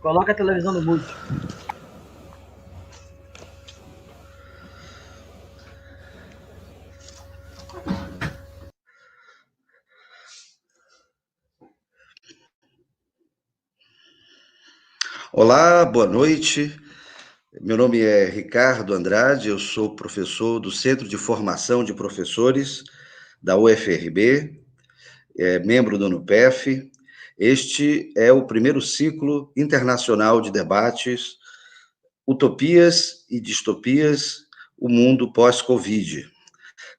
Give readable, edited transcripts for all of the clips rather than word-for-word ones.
Coloca a televisão no mute. Olá, boa noite. Meu nome é Ricardo Andrade, eu sou professor do Centro de Formação de Professores da UFRB, membro do NUPEF. Este é o primeiro ciclo internacional de debates Utopias e Distopias, o mundo pós-Covid.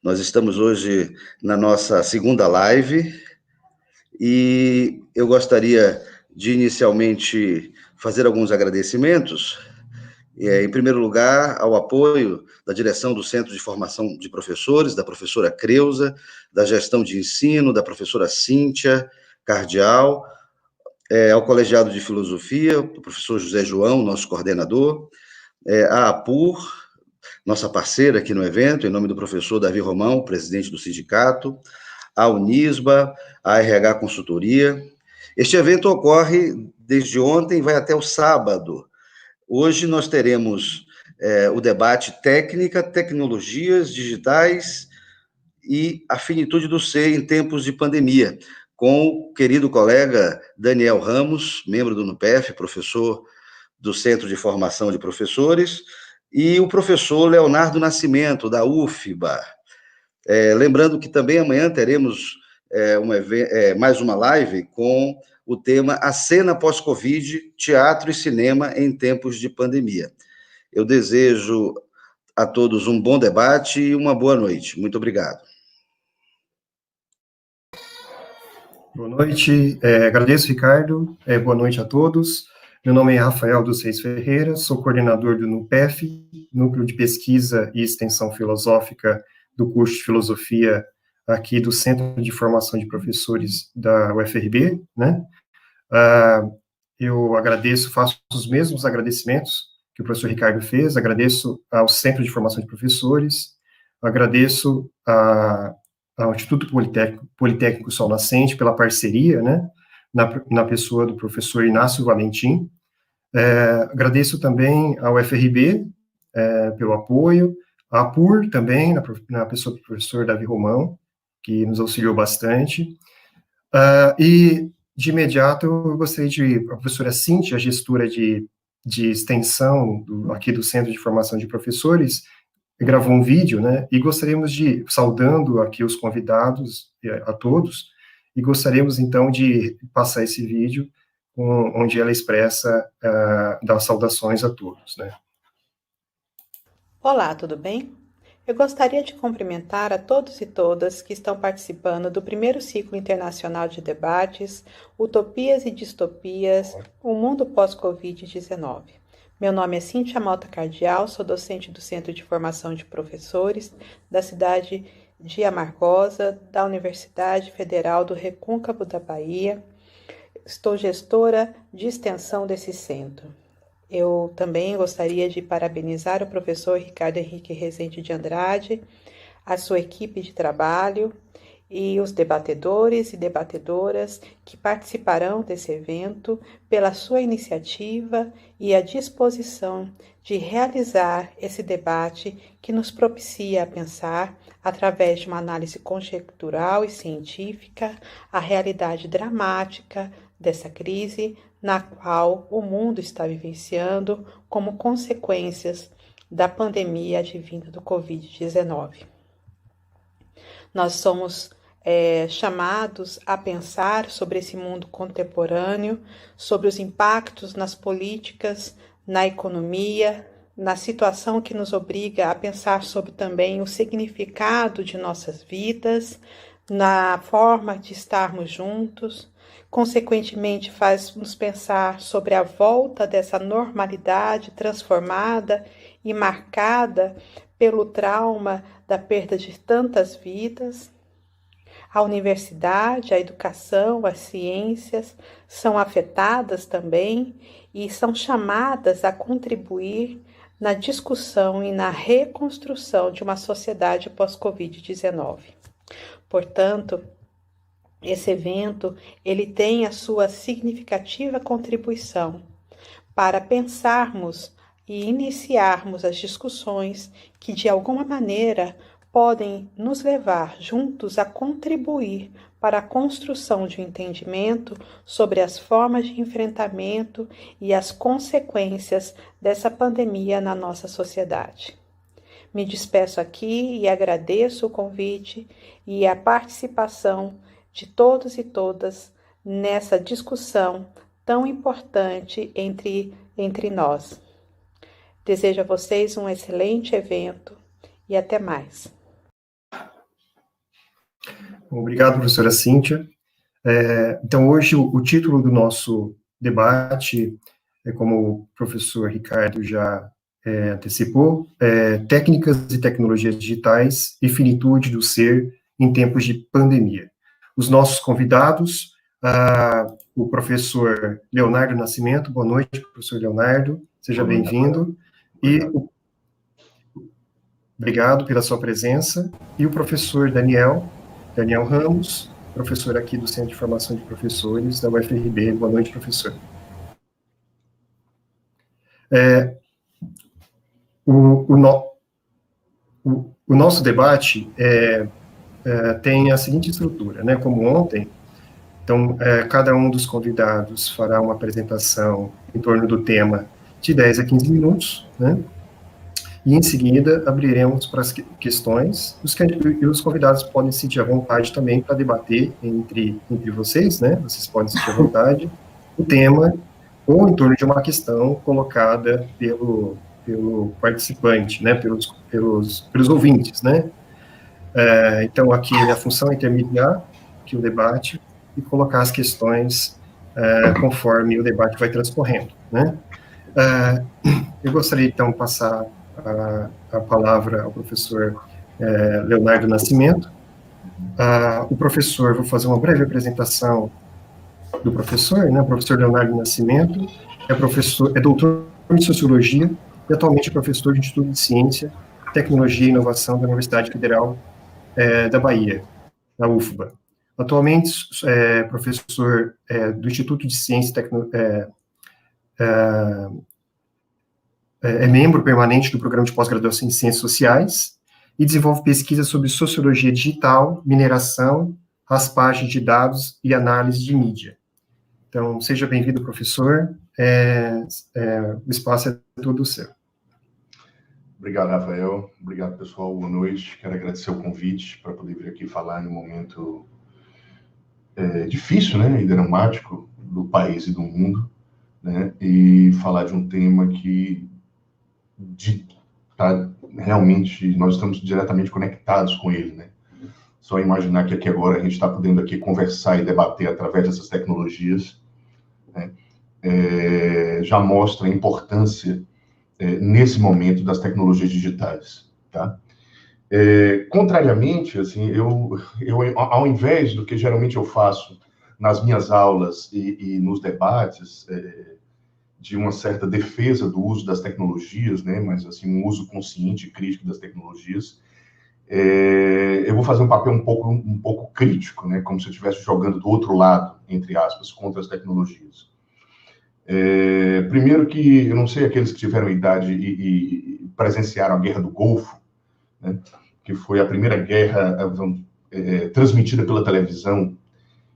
Nós estamos hoje na nossa segunda live e eu gostaria de inicialmente fazer alguns agradecimentos. Em primeiro lugar, ao apoio da direção do Centro de Formação de Professores, da professora Creuza, da gestão de ensino, da professora Cíntia Cardial, ao colegiado de filosofia, do professor José João, nosso coordenador, a APUR, nossa parceira aqui no evento, em nome do professor Davi Romão, presidente do sindicato, a Unisba, a RH Consultoria. Este evento ocorre desde ontem, vai até o sábado. Hoje nós teremos o debate Técnica, Tecnologias Digitais e a Finitude do Ser em Tempos de Pandemia, com o querido colega Daniel Ramos, membro do NUPEF, professor do Centro de Formação de Professores, e o professor Leonardo Nascimento, da UFBA. Lembrando que também amanhã teremos mais uma live com o tema A Cena Pós-Covid, Teatro e Cinema em Tempos de Pandemia. Eu desejo a todos um bom debate e uma boa noite. Muito obrigado. Boa noite, agradeço, Ricardo, boa noite a todos. Meu nome é Rafael dos Reis Ferreira, sou coordenador do NUPEF, Núcleo de Pesquisa e Extensão Filosófica do curso de Filosofia aqui do Centro de Formação de Professores da UFRB, né? Eu agradeço, faço os mesmos agradecimentos que o professor Ricardo fez, agradeço ao Centro de Formação de Professores, agradeço ao Instituto Politécnico Sol Nascente pela parceria, né, na pessoa do professor Inácio Valentim. Agradeço também ao FRB pelo apoio, a APUR também, na pessoa do professor Davi Romão, que nos auxiliou bastante. E, de imediato, eu gostaria a professora Cíntia, a gestora de extensão aqui do Centro de Formação de Professores, gravou um vídeo, né, e gostaríamos de, saudando aqui os convidados, a todos, e gostaríamos, então, de passar esse vídeo onde ela expressa, dá saudações a todos, né. Olá, tudo bem? Eu gostaria de cumprimentar a todos e todas que estão participando do primeiro ciclo internacional de debates Utopias e Distopias, o mundo pós-Covid-19. Meu nome é Cíntia Malta Cardial, sou docente do Centro de Formação de Professores da cidade de Amargosa, da Universidade Federal do Recôncavo da Bahia. Estou gestora de extensão desse centro. Eu também gostaria de parabenizar o professor Ricardo Henrique Rezende de Andrade, a sua equipe de trabalho e os debatedores e debatedoras que participarão desse evento pela sua iniciativa e a disposição de realizar esse debate que nos propicia a pensar, através de uma análise conjectural e científica, a realidade dramática dessa crise na qual o mundo está vivenciando como consequências da pandemia advinda do Covid-19. Nós somos chamados a pensar sobre esse mundo contemporâneo, sobre os impactos nas políticas, na economia, na situação que nos obriga a pensar sobre também o significado de nossas vidas, na forma de estarmos juntos. Consequentemente, faz-nos pensar sobre a volta dessa normalidade transformada e marcada pelo trauma da perda de tantas vidas. A universidade, a educação, as ciências são afetadas também e são chamadas a contribuir na discussão e na reconstrução de uma sociedade pós-Covid-19. Portanto, esse evento, ele tem a sua significativa contribuição, para pensarmos e iniciarmos as discussões que, de alguma maneira, podem nos levar juntos a contribuir para a construção de um entendimento sobre as formas de enfrentamento e as consequências dessa pandemia na nossa sociedade. Me despeço aqui e agradeço o convite e a participação de todos e todas nessa discussão tão importante entre nós. Desejo a vocês um excelente evento e até mais. Obrigado, professora Cíntia. Então, hoje, o título do nosso debate, como o professor Ricardo já antecipou, Técnicas e Tecnologias Digitais e Finitude do Ser em Tempos de Pandemia. Os nossos convidados, o professor Leonardo Nascimento. Boa noite, professor Leonardo, seja bem-vindo. Obrigado pela sua presença. E o professor Daniel Ramos, professor aqui do Centro de Formação de Professores da UFRB. Boa noite, professor. O nosso debate tem a seguinte estrutura, né? Como ontem, então, cada um dos convidados fará uma apresentação em torno do tema de 10 a 15 minutos, né? E, em seguida, abriremos para as questões, e os convidados podem se sentir à vontade também para debater entre vocês, né? Vocês podem se sentir à vontade, o tema, ou em torno de uma questão colocada pelo participante, né? Pelos ouvintes, né? Então, aqui a função é intermediar aqui o debate e colocar as questões conforme o debate vai transcorrendo, né? Eu gostaria, então, de passar a palavra ao professor Leonardo Nascimento. O professor, vou fazer uma breve apresentação do professor, né? O professor Leonardo Nascimento é doutor em Sociologia e atualmente é professor do Instituto de Ciência, Tecnologia e Inovação da Universidade Federal da Bahia, da UFBA. Atualmente é professor do Instituto de Ciência e Tecnologia, é membro permanente do Programa de Pós-Graduação em Ciências Sociais e desenvolve pesquisas sobre sociologia digital, mineração, raspagem de dados e análise de mídia. Então, seja bem-vindo, professor. O espaço é todo seu. Obrigado, Rafael. Obrigado, pessoal. Boa noite. Quero agradecer o convite para poder vir aqui falar em um momento difícil, né, e dramático do país e do mundo, né, e falar de um tema que realmente nós estamos diretamente conectados com ele, né? Só imaginar que aqui agora a gente está podendo aqui conversar e debater através dessas tecnologias, né, já mostra a importância nesse momento das tecnologias digitais, tá? Contrariamente, assim, eu ao invés do que geralmente eu faço nas minhas aulas e nos debates, de uma certa defesa do uso das tecnologias, né, mas assim, um uso consciente e crítico das tecnologias, eu vou fazer um papel um pouco crítico, né, como se eu estivesse jogando do outro lado, entre aspas, contra as tecnologias. Primeiro que, eu não sei aqueles que tiveram idade e presenciaram a Guerra do Golfo, né, que foi a primeira guerra transmitida pela televisão,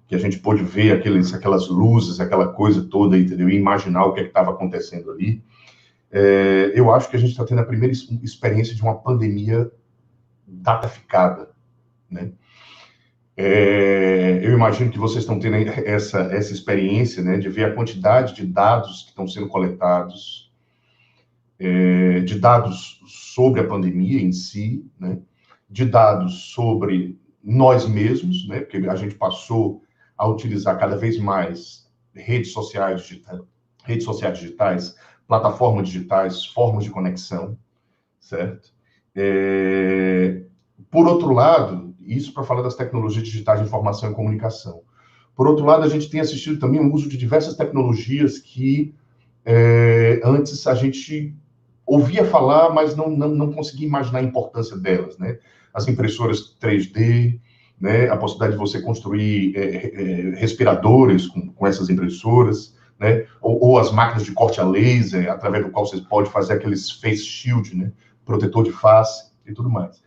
que a gente pôde ver aquelas luzes, aquela coisa toda, entendeu? E imaginar o que estava acontecendo ali. Eu acho que a gente está tendo a primeira experiência de uma pandemia dataficada, né? Eu imagino que vocês estão tendo essa experiência, né, de ver a quantidade de dados que estão sendo coletados, de dados sobre a pandemia em si, né, de dados sobre nós mesmos, né, porque a gente passou a utilizar cada vez mais redes sociais digitais, plataformas digitais, formas de conexão, certo? Por outro lado, isso para falar das tecnologias digitais de informação e comunicação. Por outro lado, a gente tem assistido também o uso de diversas tecnologias que antes a gente ouvia falar, mas não conseguia imaginar a importância delas, né? As impressoras 3D, né? A possibilidade de você construir respiradores com essas impressoras, né? Ou as máquinas de corte a laser, através do qual você pode fazer aqueles face shield, né? Protetor de face e tudo mais.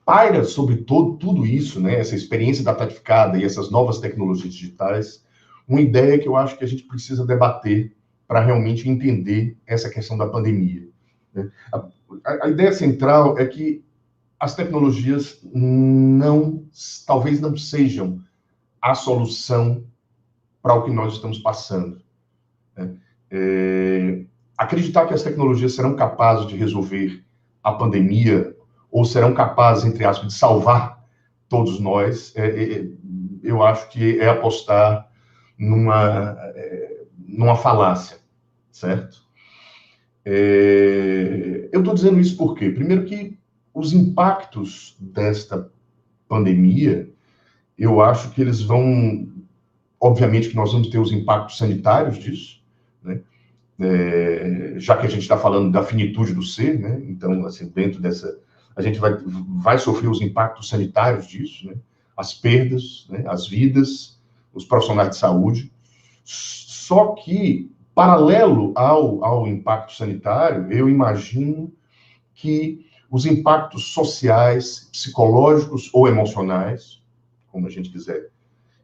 Paira sobre tudo isso, né? Essa experiência dataficada e essas novas tecnologias digitais, uma ideia que eu acho que a gente precisa debater para realmente entender essa questão da pandemia, né? A ideia central é que as tecnologias talvez não sejam a solução para o que nós estamos passando, né? Acreditar que as tecnologias serão capazes de resolver a pandemia ou serão capazes, entre aspas, de salvar todos nós, eu acho que é apostar numa falácia, certo? Eu estou dizendo isso por quê? Primeiro que os impactos desta pandemia, eu acho que eles vão... Obviamente que nós vamos ter os impactos sanitários disso, né? Já que a gente está falando da finitude do ser, né? Então, assim, dentro dessa... A gente vai sofrer os impactos sanitários disso, né? As perdas, né? As vidas, os profissionais de saúde. Só que, paralelo ao impacto sanitário, eu imagino que os impactos sociais, psicológicos ou emocionais, como a gente quiser,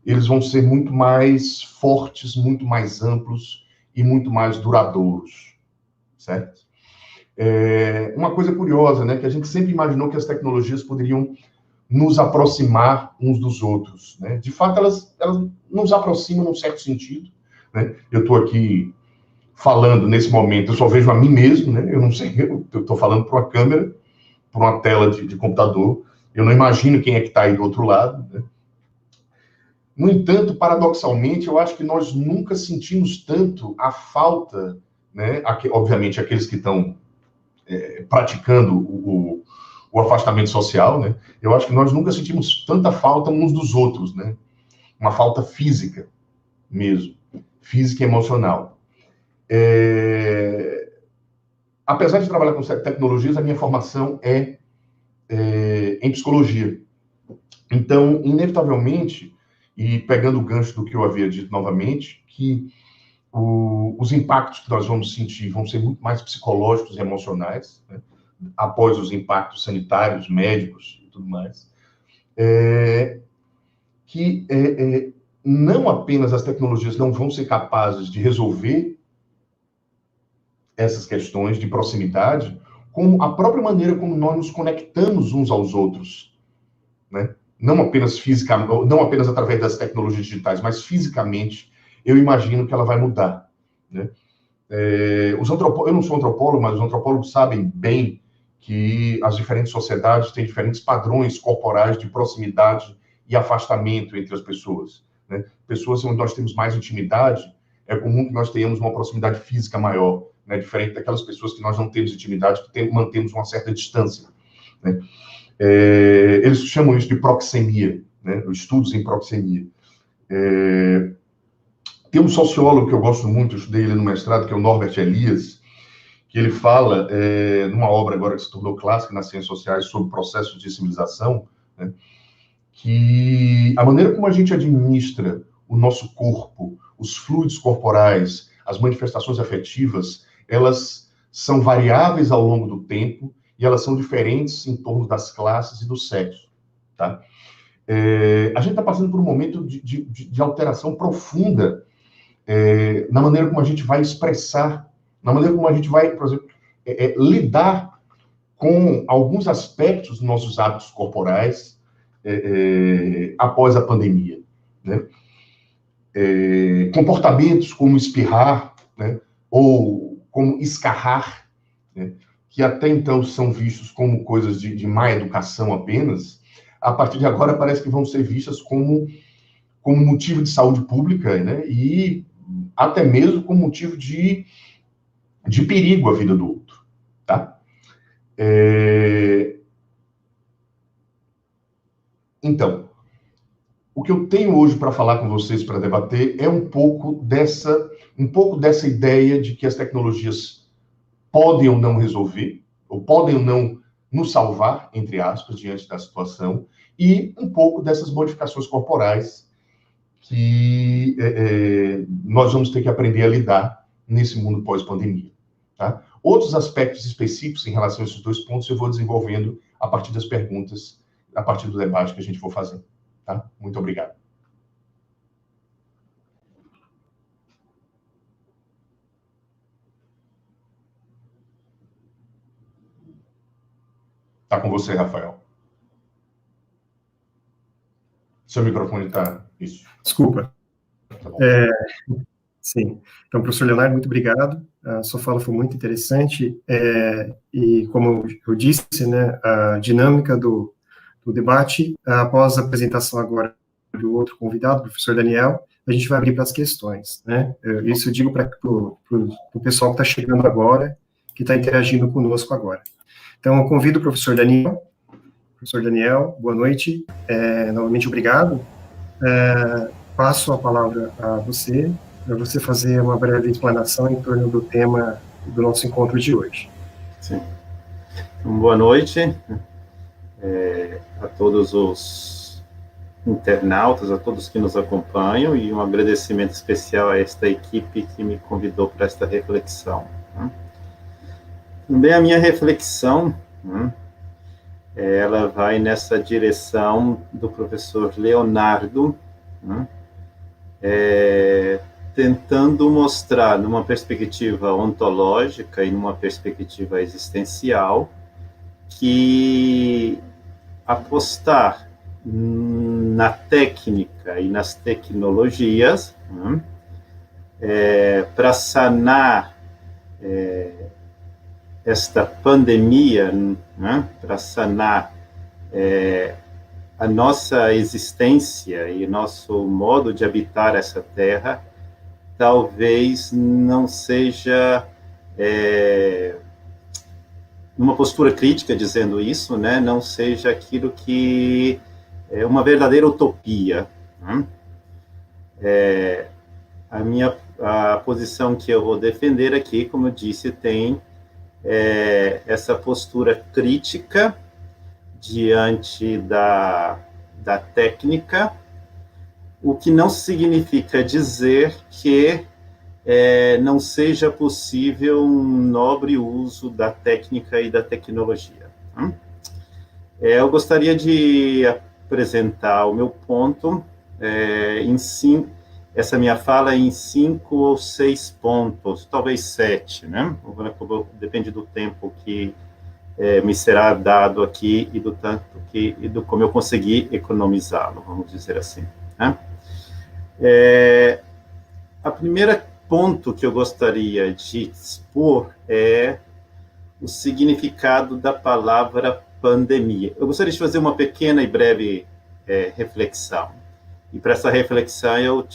eles vão ser muito mais fortes, muito mais amplos e muito mais duradouros, certo? Uma coisa curiosa, né, que a gente sempre imaginou que as tecnologias poderiam nos aproximar uns dos outros, né? De fato, elas nos aproximam num certo sentido, né? Eu estou aqui falando nesse momento, eu só vejo a mim mesmo, né? Eu não sei, eu estou falando para uma câmera, para uma tela de computador, eu não imagino quem é que está aí do outro lado, né? No entanto, paradoxalmente, eu acho que nós nunca sentimos tanto a falta, né? Obviamente, aqueles que estão praticando o afastamento social, né? Eu acho que nós nunca sentimos tanta falta uns dos outros, né? Uma falta física mesmo, física e emocional. Apesar de trabalhar com tecnologias, a minha formação é em psicologia. Então, inevitavelmente, e pegando o gancho do que eu havia dito novamente, que os impactos que nós vamos sentir vão ser muito mais psicológicos e emocionais, né? Após os impactos sanitários, médicos e tudo mais, não apenas as tecnologias não vão ser capazes de resolver essas questões de proximidade, como a própria maneira como nós nos conectamos uns aos outros, né? Não apenas não apenas através das tecnologias digitais, mas fisicamente, eu imagino que ela vai mudar, né? Eu não sou antropólogo, mas os antropólogos sabem bem que as diferentes sociedades têm diferentes padrões corporais de proximidade e afastamento entre as pessoas, né? Pessoas onde nós temos mais intimidade, é comum que nós tenhamos uma proximidade física maior, né? Diferente daquelas pessoas que nós não temos intimidade, que mantemos uma certa distância, né? Eles chamam isso de proxemia, né? Estudos em proxemia. Tem um sociólogo que eu gosto muito, eu estudei ele no mestrado, que é o Norbert Elias, que ele fala, numa obra agora que se tornou clássica nas ciências sociais, sobre processos de civilização, né? Que a maneira como a gente administra o nosso corpo, os fluidos corporais, as manifestações afetivas, elas são variáveis ao longo do tempo e elas são diferentes em torno das classes e do sexo, tá? A gente está passando por um momento de alteração profunda na maneira como a gente vai expressar, na maneira como a gente vai, por exemplo, lidar com alguns aspectos dos nossos hábitos corporais após a pandemia, né? Comportamentos como espirrar, né? Ou como escarrar, né? Que até então são vistos como coisas de má educação apenas, a partir de agora parece que vão ser vistas como motivo de saúde pública, né? E até mesmo como motivo de perigo à vida do outro, tá? Então, o que eu tenho hoje para falar com vocês, para debater, é um pouco dessa ideia de que as tecnologias podem ou não resolver, ou podem ou não nos salvar, entre aspas, diante da situação, e um pouco dessas modificações corporais que nós vamos ter que aprender a lidar nesse mundo pós-pandemia. Tá? Outros aspectos específicos em relação a esses dois pontos eu vou desenvolvendo a partir das perguntas, a partir do debate que a gente for fazer. Tá? Muito obrigado. Está com você, Rafael. Seu microfone está... Isso. Desculpa. Tá bom. Sim. Então, professor Leonardo, muito obrigado. A sua fala foi muito interessante. E, como eu disse, né, a dinâmica do debate, após a apresentação agora do outro convidado, o professor Daniel, a gente vai abrir para as questões, né? Isso eu digo para o pessoal que está chegando agora, que está interagindo conosco agora. Então, eu convido o professor Daniel. Professor Daniel, boa noite. Novamente, obrigado. Passo a palavra a você, para você fazer uma breve explanação em torno do tema do nosso encontro de hoje. Sim. Então, boa noite a todos os internautas, a todos que nos acompanham, e um agradecimento especial a esta equipe que me convidou para esta reflexão. Também a minha reflexão, ela vai nessa direção do professor Leonardo, tentando mostrar, numa perspectiva ontológica e numa perspectiva existencial, que apostar na técnica e nas tecnologias para sanar esta pandemia, para sanar a nossa existência e nosso modo de habitar essa terra, talvez não seja uma postura crítica dizendo isso, né? Não seja aquilo que é uma verdadeira utopia. A posição que eu vou defender aqui, como eu disse, tem essa postura crítica diante da técnica, o que não significa dizer que não seja possível um nobre uso da técnica e da tecnologia. Eu gostaria de apresentar o meu ponto, essa minha fala em 5 ou 6 pontos, talvez 7, né? Depende do tempo que me será dado aqui e do tanto como eu conseguir economizá-lo, vamos dizer assim. Né? A primeira ponto que eu gostaria de expor é o significado da palavra pandemia. Eu gostaria de fazer uma pequena e breve reflexão. E para essa reflexão eu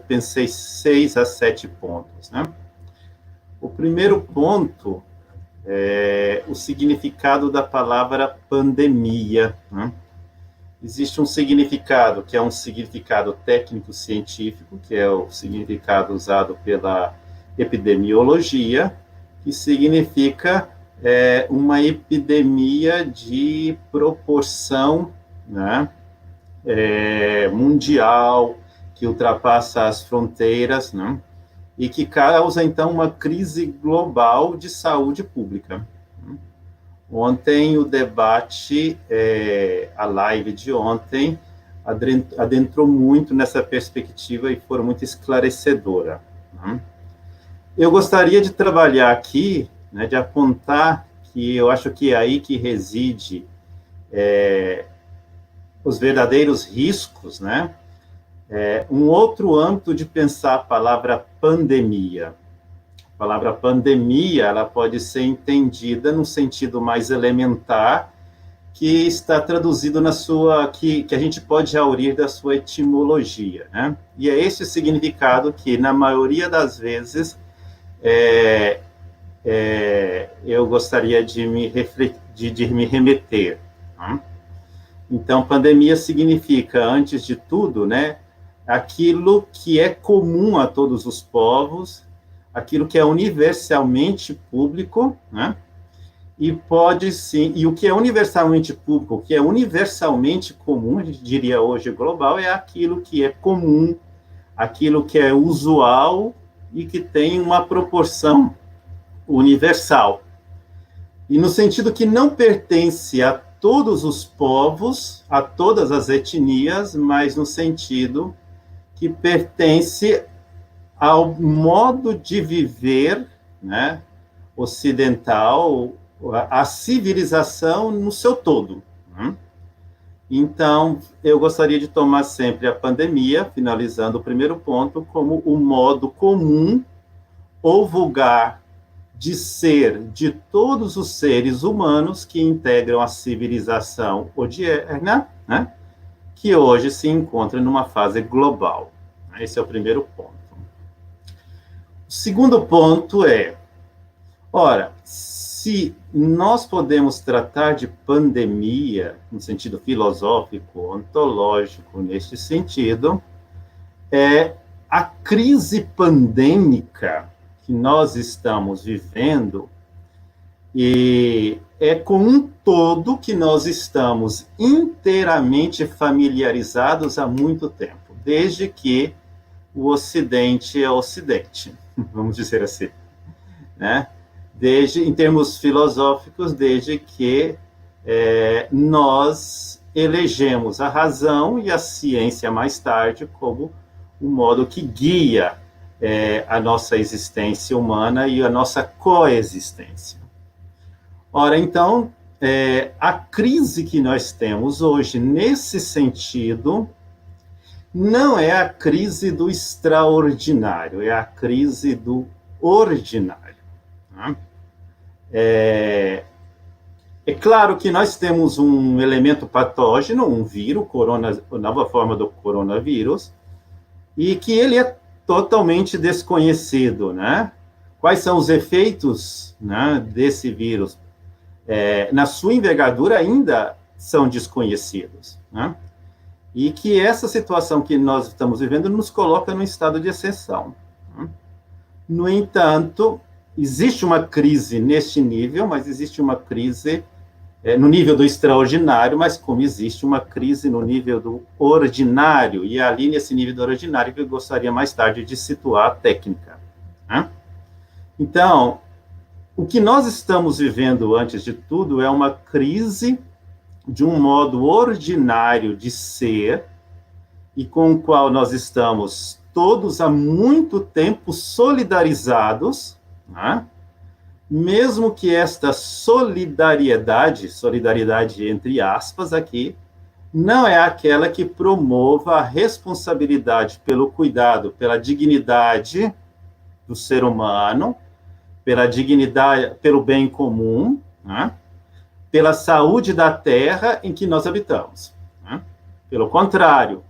pensei 6 a 7 pontos. Né? O primeiro ponto é o significado da palavra pandemia. Né? Existe um significado, que é um significado técnico-científico, que é o significado usado pela epidemiologia, que significa uma epidemia de proporção, né, mundial, que ultrapassa as fronteiras, né, e que causa, então, uma crise global de saúde pública. Ontem, o debate, a live de ontem, adentrou muito nessa perspectiva e foi muito esclarecedora. Né? Eu gostaria de trabalhar aqui, né, de apontar que eu acho que é aí que reside os verdadeiros riscos, né? Um outro âmbito de pensar a palavra pandemia. A palavra pandemia, ela pode ser entendida num sentido mais elementar, que está traduzido que a gente pode aurir da sua etimologia, né? E é esse o significado que, na maioria das vezes, eu gostaria de me remeter. Né? Então, pandemia significa, antes de tudo, né, aquilo que é comum a todos os povos, aquilo que é universalmente público, né? E pode sim, e o que é universalmente público, o que é universalmente comum, a gente diria hoje global, é aquilo que é comum aquilo que é usual e que tem uma proporção universal. E no sentido que não pertence a todos os povos, a todas as etnias, mas no sentido que pertence ao modo de viver, né, ocidental, a civilização no seu todo. Então, eu gostaria de tomar sempre a pandemia, finalizando o primeiro ponto, como o modo comum ou vulgar de ser de todos os seres humanos que integram a civilização odierna, né, que hoje se encontra numa fase global. Esse é o primeiro ponto. O segundo ponto é, ora, se nós podemos tratar de pandemia, no sentido filosófico, ontológico, neste sentido, é a crise pandêmica que nós estamos vivendo, e é com um todo que nós estamos inteiramente familiarizados há muito tempo, desde que o Ocidente é Ocidente, vamos dizer assim, né? Desde, em termos filosóficos, desde que nós elegemos a razão e a ciência mais tarde como o modo que guia a nossa existência humana e a nossa coexistência. Ora, então, a crise que nós temos hoje, nesse sentido, não é a crise do extraordinário, é a crise do ordinário. Né? É claro que nós temos um elemento patógeno, um vírus, a nova forma do coronavírus, e que ele é totalmente desconhecido, né? Quais são os efeitos, né, desse vírus? Na sua envergadura ainda são desconhecidos, né? E que essa situação que nós estamos vivendo nos coloca num estado de exceção. Né? No entanto, existe uma crise neste nível, mas existe uma crise no nível do extraordinário, mas como existe uma crise no nível do ordinário, e é ali nesse nível do ordinário que eu gostaria mais tarde de situar a técnica. Né? Então, o que nós estamos vivendo, antes de tudo, é uma crise de um modo ordinário de ser, e com o qual nós estamos todos há muito tempo solidarizados, né? Mesmo que esta solidariedade entre aspas aqui, não é aquela que promova a responsabilidade pelo cuidado, pela dignidade do ser humano, pela dignidade, pelo bem comum, né? Pela saúde da terra em que nós habitamos. Né? Pelo contrário,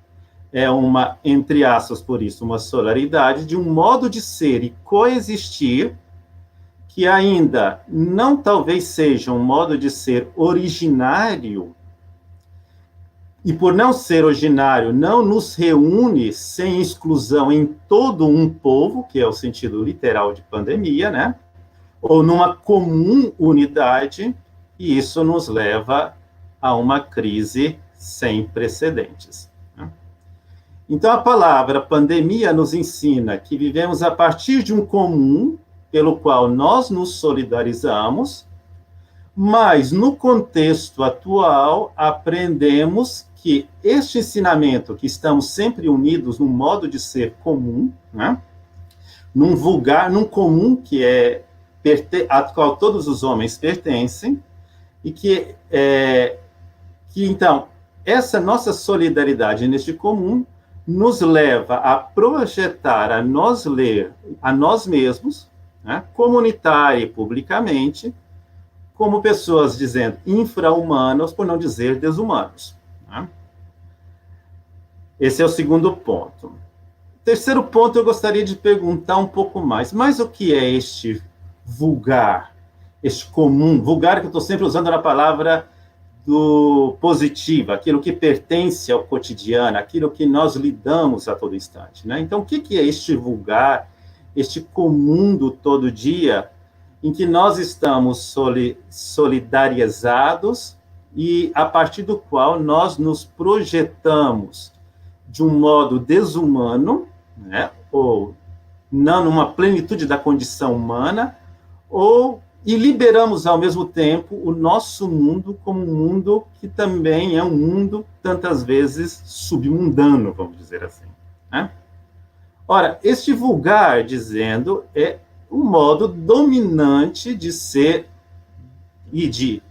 é uma, entre aspas, por isso, uma solidariedade de um modo de ser e coexistir que ainda não talvez seja um modo de ser originário, e por não ser originário, não nos reúne sem exclusão em todo um povo, que é o sentido literal de pandemia, né? Ou numa comum unidade, e isso nos leva a uma crise sem precedentes. Né? Então, a palavra pandemia nos ensina que vivemos a partir de um comum, pelo qual nós nos solidarizamos, mas no contexto atual aprendemos que este ensinamento, que estamos sempre unidos num modo de ser comum, né? Num vulgar, num comum que a qual todos os homens pertencem, e que então, essa nossa solidariedade neste comum nos leva a projetar a nós mesmos, né, comunitária e publicamente, como pessoas dizendo infra-humanos, por não dizer desumanos. Né? Esse é o segundo ponto. Terceiro ponto, eu gostaria de perguntar um pouco mais. Mas o que é este vulgar, este comum? Vulgar que eu estou sempre usando na palavra do positivo, aquilo que pertence ao cotidiano, aquilo que nós lidamos a todo instante. Né? Então, o que é este vulgar, este comum do todo dia, em que nós estamos solidarizados e a partir do qual nós nos projetamos de um modo desumano, né? Ou não numa plenitude da condição humana, e liberamos ao mesmo tempo o nosso mundo como um mundo que também é um mundo tantas vezes submundano, vamos dizer assim, né? Ora, este vulgar, dizendo, é o modo dominante de ser e de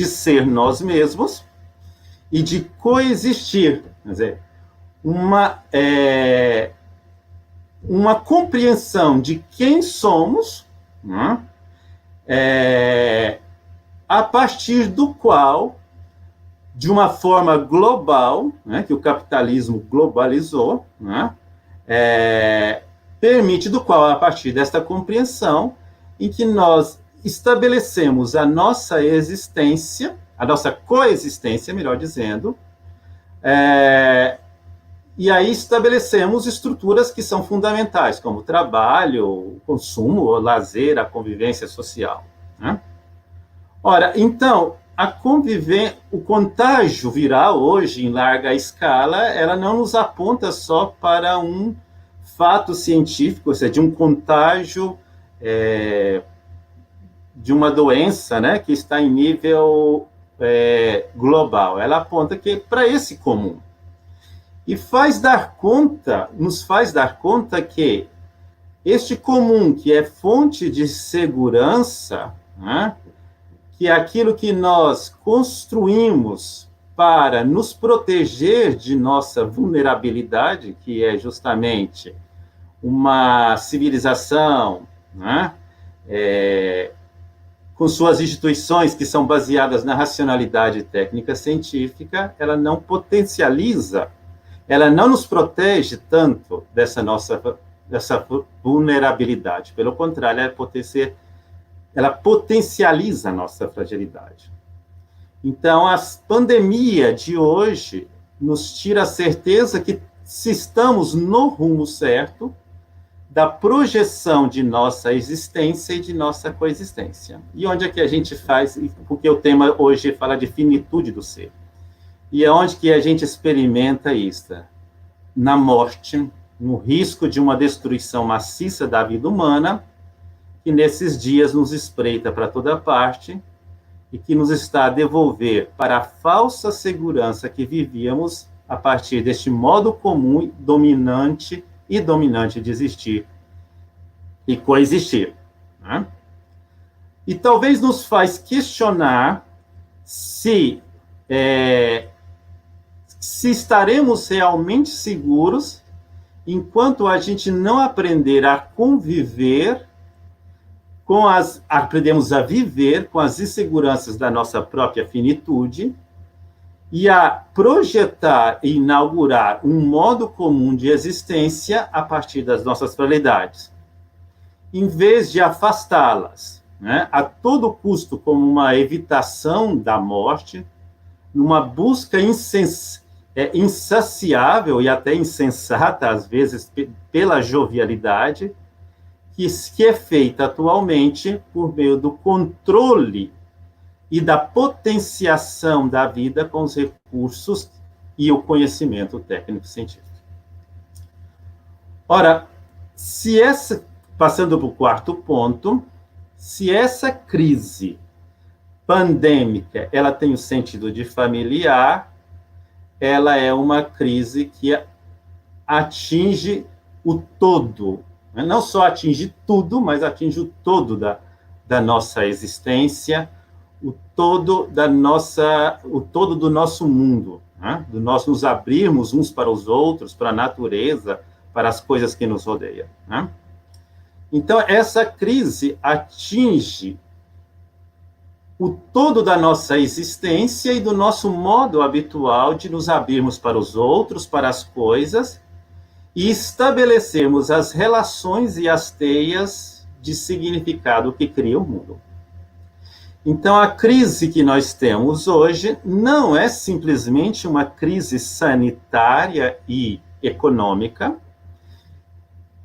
ser nós mesmos e de coexistir, quer dizer, uma compreensão de quem somos, né? A partir do qual, de uma forma global, né, que o capitalismo globalizou, né, permite do qual, a partir desta compreensão, em que nós estabelecemos a nossa existência, a nossa coexistência, melhor dizendo, e aí estabelecemos estruturas que são fundamentais, como o trabalho, o consumo, o lazer, a convivência social, né? Ora, então, o contágio viral hoje, em larga escala, ela não nos aponta só para um fato científico, ou seja, de um contágio de uma doença, né, que está em nível global. Ela aponta que para esse comum. E nos faz dar conta que este comum, que é fonte de segurança, né, que é aquilo que nós construímos para nos proteger de nossa vulnerabilidade, que é justamente uma civilização, né, com suas instituições que são baseadas na racionalidade técnica científica, ela não potencializa, ela não nos protege tanto dessa vulnerabilidade. Pelo contrário, ela potencializa a nossa fragilidade. Então, a pandemia de hoje nos tira a certeza que se estamos no rumo certo da projeção de nossa existência e de nossa coexistência. E onde é que a gente faz, porque o tema hoje fala de finitude do ser. E é onde que a gente experimenta isso? Na morte, no risco de uma destruição maciça da vida humana, que nesses dias nos espreita para toda parte e que nos está a devolver para a falsa segurança que vivíamos a partir deste modo comum dominante de existir e coexistir, né? E talvez nos faz questionar se estaremos realmente seguros enquanto a gente não aprender a conviver aprendemos a viver com as inseguranças da nossa própria finitude e a projetar e inaugurar um modo comum de existência a partir das nossas fragilidades, em vez de afastá-las, né, a todo custo como uma evitação da morte, numa busca insaciável e até insensata, às vezes, pela jovialidade, que é feita atualmente por meio do controle e da potenciação da vida com os recursos e o conhecimento técnico-científico. Ora, passando para o quarto ponto, se essa crise pandêmica ela tem o sentido de familiar, ela é uma crise que atinge o todo, não só atinge tudo, mas atinge o todo da nossa existência, o todo do nosso mundo, né? Do nós nos abrirmos uns para os outros, para a natureza, para as coisas que nos rodeiam, né? Então, essa crise atinge o todo da nossa existência e do nosso modo habitual de nos abrirmos para os outros, para as coisas, e estabelecermos as relações e as teias de significado que cria o mundo. Então, a crise que nós temos hoje não é simplesmente uma crise sanitária e econômica,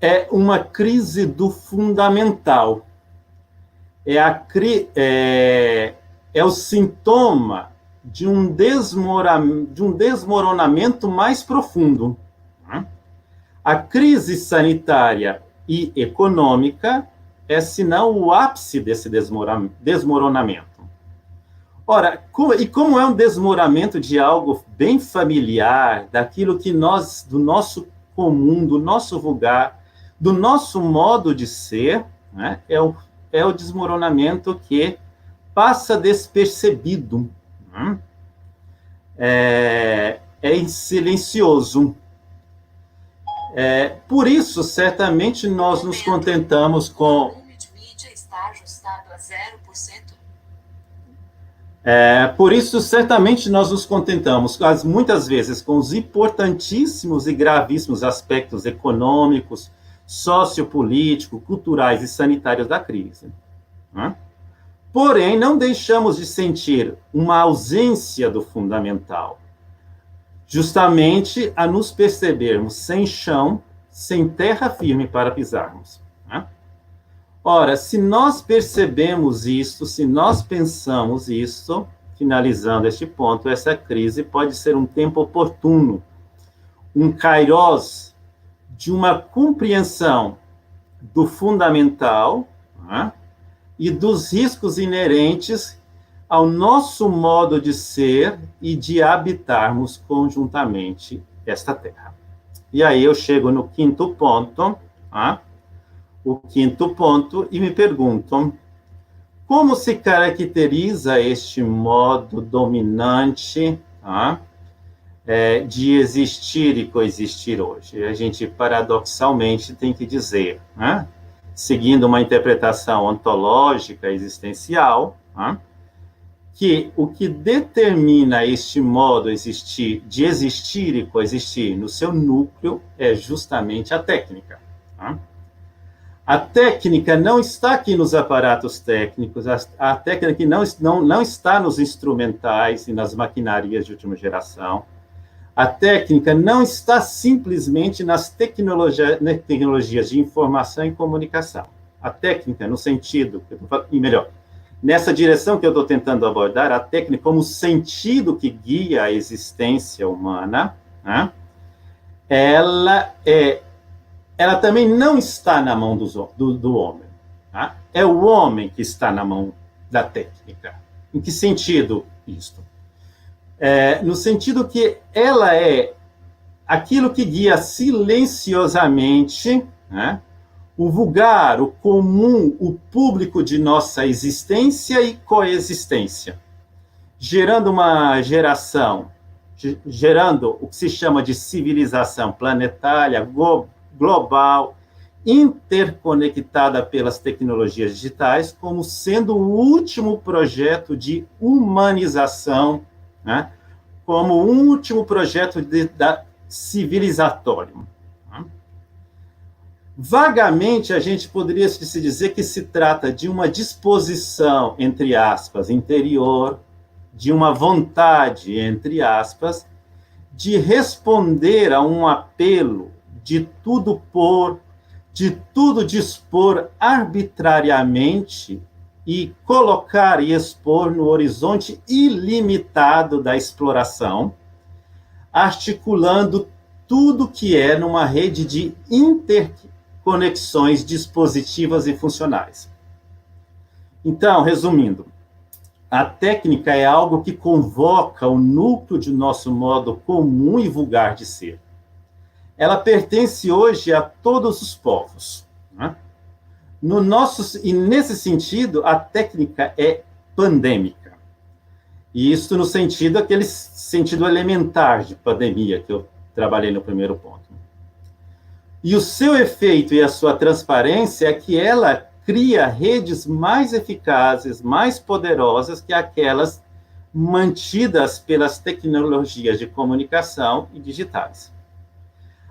é uma crise do fundamental. É o sintoma de um desmoronamento mais profundo. A crise sanitária e econômica é, senão, o ápice desse desmoronamento. Ora, como é um desmoronamento de algo bem familiar, daquilo que nós, do nosso comum, do nosso vulgar, do nosso modo de ser, né, é o desmoronamento que passa despercebido, né? É silencioso. Por isso, certamente, nós nos contentamos com... O volume de mídia está ajustado a 0%. Por isso, certamente, nós nos contentamos, muitas vezes, com os importantíssimos e gravíssimos aspectos econômicos, sociopolíticos, culturais e sanitários da crise, né? Porém, não deixamos de sentir uma ausência do fundamental, justamente a nos percebermos sem chão, sem terra firme para pisarmos, né? Ora, se nós percebemos isso, se nós pensamos isso, finalizando este ponto, essa crise pode ser um tempo oportuno, um kairos de uma compreensão do fundamental, né, e dos riscos inerentes ao nosso modo de ser e de habitarmos conjuntamente esta terra. E aí eu chego no quinto ponto, né, o quinto ponto, e me perguntam: como se caracteriza este modo dominante, tá, de existir e coexistir hoje? A gente, paradoxalmente, tem que dizer, né, seguindo uma interpretação ontológica existencial, tá, que o que determina este modo de existir e coexistir no seu núcleo é justamente a técnica, tá? A técnica não está aqui nos aparatos técnicos, a técnica não está nos instrumentais e nas maquinarias de última geração. A técnica não está simplesmente nas tecnologias de informação e comunicação. A técnica, no sentido, e melhor, nessa direção que eu estou tentando abordar, a técnica como sentido que guia a existência humana, né, ela também não está na mão do homem, tá? É o homem que está na mão da técnica. Em que sentido isto? No sentido que ela é aquilo que guia silenciosamente, né, o vulgar, o comum, o público de nossa existência e coexistência, gerando uma geração, gerando o que se chama de civilização planetária, global, interconectada pelas tecnologias digitais, como sendo o último projeto de humanização, né, como o último projeto civilizatório. Né? Vagamente, a gente poderia se dizer que se trata de uma disposição, entre aspas, interior, de uma vontade, entre aspas, de responder a um apelo de tudo dispor arbitrariamente e colocar e expor no horizonte ilimitado da exploração, articulando tudo que é numa rede de interconexões dispositivas e funcionais. Então, resumindo, a técnica é algo que convoca o núcleo de nosso modo comum e vulgar de ser. Ela pertence hoje a todos os povos, né? E nesse sentido, a técnica é pandêmica. E isso no sentido, aquele sentido elementar de pandemia que eu trabalhei no primeiro ponto. E o seu efeito e a sua transparência é que ela cria redes mais eficazes, mais poderosas que aquelas mantidas pelas tecnologias de comunicação e digitais.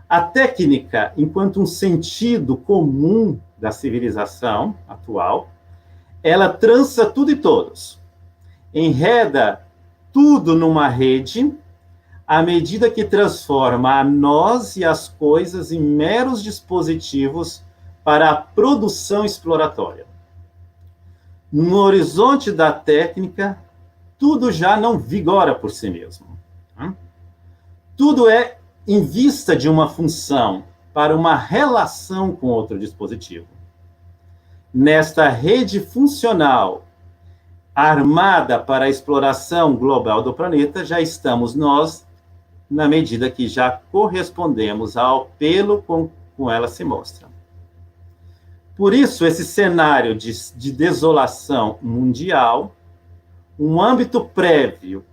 A técnica, enquanto um sentido comum da civilização atual, ela trança tudo e todos, enreda tudo numa rede, à medida que transforma a nós e as coisas em meros dispositivos para a produção exploratória. No horizonte da técnica, tudo já não vigora por si mesmo. Tudo é em vista de uma função, para uma relação com outro dispositivo. Nesta rede funcional, armada para a exploração global do planeta, já estamos nós, na medida que já correspondemos ao apelo com ela se mostra. Por isso, esse cenário de desolação mundial, um âmbito prévio,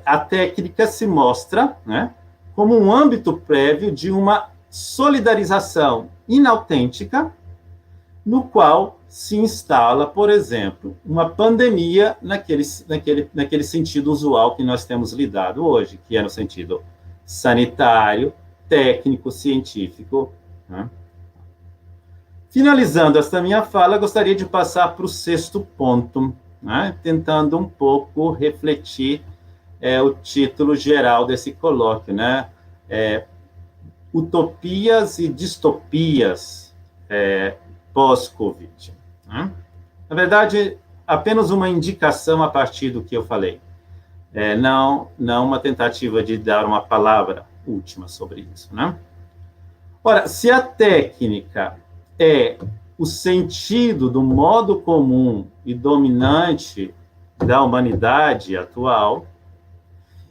a técnica se mostra, né, como um âmbito prévio de uma solidarização inautêntica, no qual se instala, por exemplo, uma pandemia naquele sentido usual que nós temos lidado hoje, que é no sentido sanitário, técnico, científico, né? Finalizando esta minha fala, gostaria de passar para o 6º ponto, né? Tentando um pouco refletir o título geral desse colóquio, né? Utopias e distopias pós-Covid. Né? Na verdade, apenas uma indicação a partir do que eu falei. Não uma tentativa de dar uma palavra última sobre isso. Né? Ora, se a técnica é o sentido do modo comum e dominante da humanidade atual,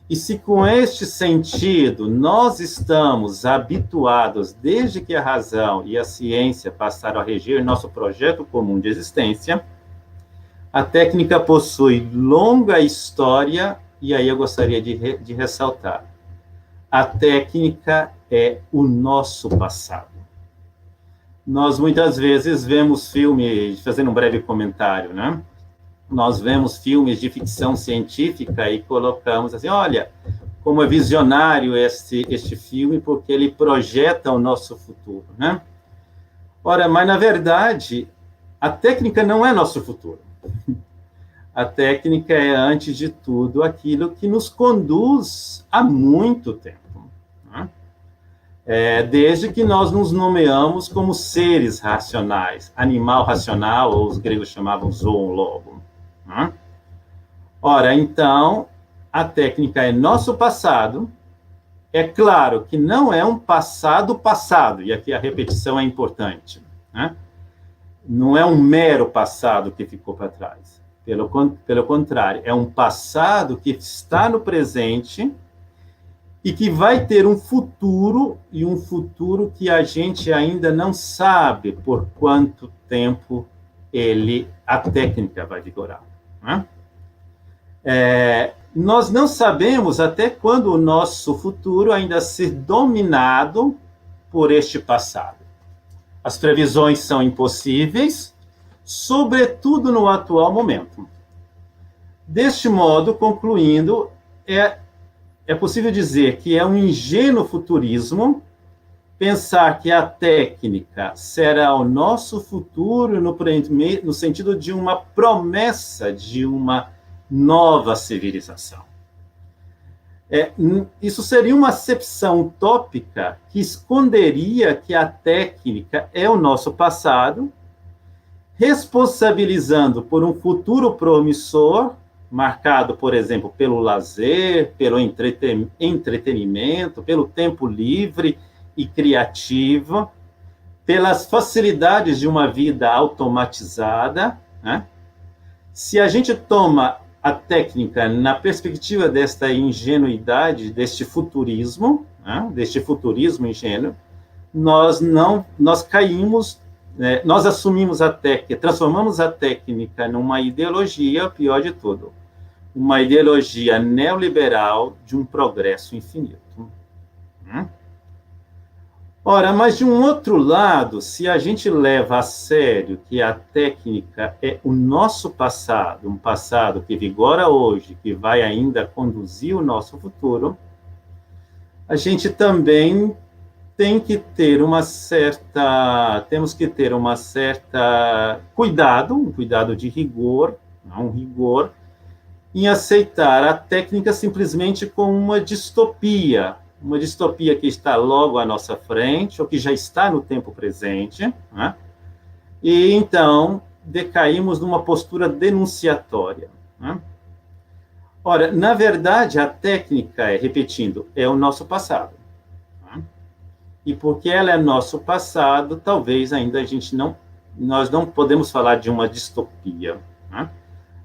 e se com este sentido nós estamos habituados, desde que a razão e a ciência passaram a reger nosso projeto comum de existência, a técnica possui longa história, e aí eu gostaria de ressaltar, a técnica é o nosso passado. Nós muitas vezes vemos filmes, fazendo um breve comentário, né? Nós vemos filmes de ficção científica e colocamos assim, olha, como é visionário este filme, porque ele projeta o nosso futuro, né? Ora, mas na verdade, a técnica não é nosso futuro. A técnica é, antes de tudo, aquilo que nos conduz há muito tempo. Né? Desde que nós nos nomeamos como seres racionais, animal racional, ou os gregos chamavam zoólogo. Né? Ora, então, a técnica é nosso passado. É claro que não é um passado, e aqui a repetição é importante. Né? Não é um mero passado que ficou para trás. Pelo contrário, é um passado que está no presente e que vai ter um futuro, e um futuro que a gente ainda não sabe por quanto tempo a técnica vai vigorar. Né? Nós não sabemos até quando o nosso futuro ainda ser dominado por este passado. As previsões são impossíveis, sobretudo no atual momento. Deste modo, concluindo, é possível dizer que é um ingênuo futurismo pensar que a técnica será o nosso futuro no sentido de uma promessa de uma nova civilização. Isso seria uma acepção utópica que esconderia que a técnica é o nosso passado, responsabilizando por um futuro promissor, marcado, por exemplo, pelo lazer, pelo entretenimento, pelo tempo livre e criativo, pelas facilidades de uma vida automatizada. Né? Se a gente toma a técnica na perspectiva desta ingenuidade, deste futurismo, né? Deste futurismo ingênuo, nós caímos. Nós assumimos a técnica, transformamos a técnica numa ideologia, pior de tudo, uma ideologia neoliberal de um progresso infinito. Ora, mas de um outro lado, se a gente leva a sério que a técnica é o nosso passado, um passado que vigora hoje, que vai ainda conduzir o nosso futuro, a gente também temos que ter um cuidado de rigor, um rigor, em aceitar a técnica simplesmente como uma distopia que está logo à nossa frente, ou que já está no tempo presente, né? E então decaímos numa postura denunciatória. Né? Ora, na verdade, a técnica, repetindo, é o nosso passado. e porque ela é nosso passado, talvez ainda nós não podemos falar de uma distopia, né?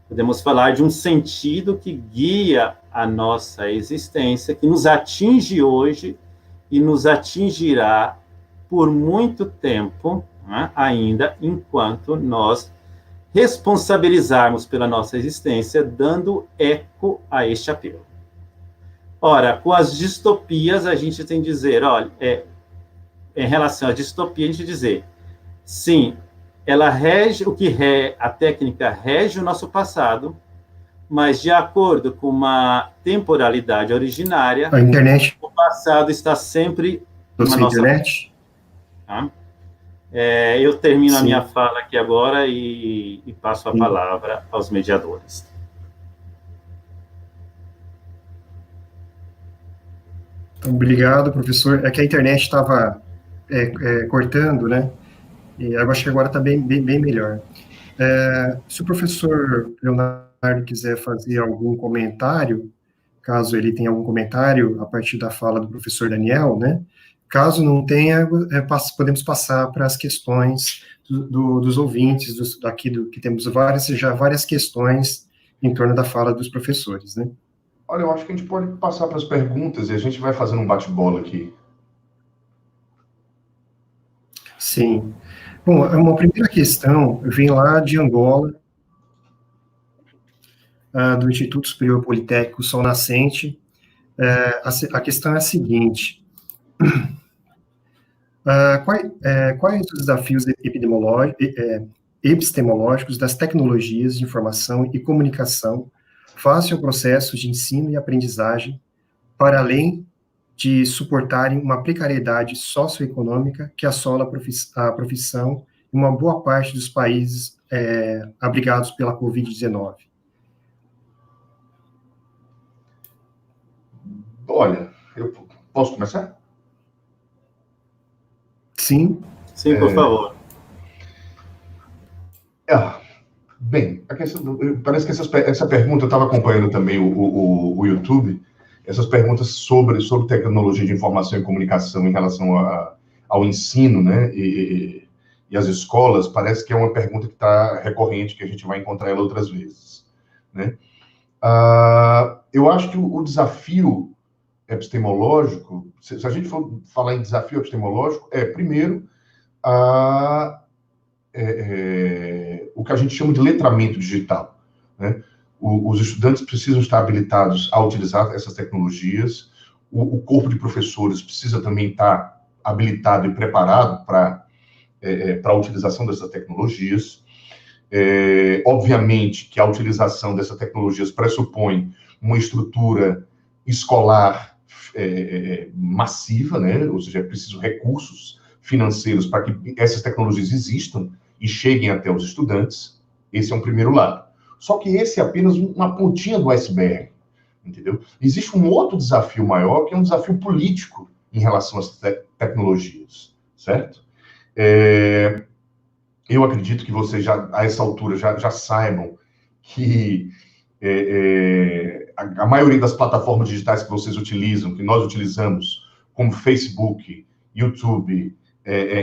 Podemos falar de um sentido que guia a nossa existência, que nos atinge hoje e nos atingirá por muito tempo, né, ainda, enquanto nós responsabilizarmos pela nossa existência, dando eco a este apelo. Ora, com as distopias, a gente tem que dizer, olha, em relação à distopia, a gente dizer, sim, ela rege, a técnica rege o nosso passado, mas de acordo com uma temporalidade originária, a internet. O passado está sempre na nossa internet. Tá? Eu termino a minha fala aqui agora e passo a palavra aos mediadores. Obrigado, professor. É que a internet estava cortando, né? E eu acho que agora está bem melhor. Se o professor Leonardo quiser fazer algum comentário, caso ele tenha algum comentário a partir da fala do professor Daniel, né? Caso não tenha, podemos passar para as questões dos ouvintes, que temos várias questões em torno da fala dos professores, né? Olha, eu acho que a gente pode passar para as perguntas e a gente vai fazendo um bate-bola aqui. Sim. Bom, uma primeira questão vem lá de Angola, do Instituto Superior Politécnico Sol Nascente. A questão é a seguinte: quais os desafios epistemológicos das tecnologias de informação e comunicação face ao processo de ensino e aprendizagem, para além de suportarem uma precariedade socioeconômica que assola a profissão em uma boa parte dos países abrigados pela Covid-19? Olha, eu posso começar? Sim. Sim, por favor. Bem, parece que essa pergunta, eu estava acompanhando também o YouTube, essas perguntas sobre tecnologia de informação e comunicação em relação ao ensino, né, e as escolas, parece que é uma pergunta que está recorrente, que a gente vai encontrar ela outras vezes, né? Eu acho que o desafio epistemológico, se a gente for falar em desafio epistemológico, primeiro, o que a gente chama de letramento digital, né? Os estudantes precisam estar habilitados a utilizar essas tecnologias, o corpo de professores precisa também estar habilitado e preparado para a utilização dessas tecnologias. Obviamente que a utilização dessas tecnologias pressupõe uma estrutura escolar massiva, né? Ou seja, é preciso recursos financeiros para que essas tecnologias existam e cheguem até os estudantes. Esse é um primeiro lado. Só que esse é apenas uma pontinha do iceberg, entendeu? Existe um outro desafio maior, que é um desafio político em relação às tecnologias, certo? Eu acredito que vocês a essa altura, já saibam que a maioria das plataformas digitais que vocês utilizam, que nós utilizamos, como Facebook, YouTube,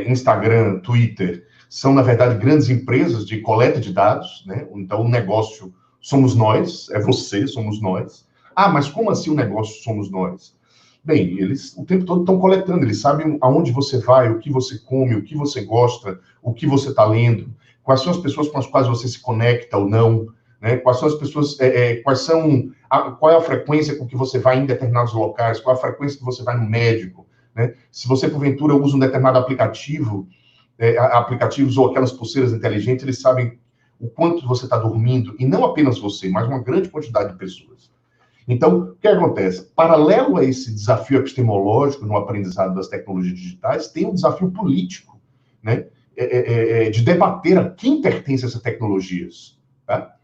Instagram, Twitter, são, na verdade, grandes empresas de coleta de dados, né? Então, o negócio somos nós, é você, somos nós. Mas como assim o negócio somos nós? Bem, eles o tempo todo estão coletando, eles sabem aonde você vai, o que você come, o que você gosta, o que você está lendo, quais são as pessoas com as quais você se conecta ou não, né? Quais são as pessoas, qual é a frequência com que você vai em determinados locais, qual é a frequência que você vai no médico, né? Se você, porventura, usa um determinado aplicativo, aplicativos ou aquelas pulseiras inteligentes, eles sabem o quanto você está dormindo, e não apenas você, mas uma grande quantidade de pessoas. Então, o que acontece? Paralelo a esse desafio epistemológico no aprendizado das tecnologias digitais, tem um desafio político, né? De debater a quem pertence essas tecnologias. Tá?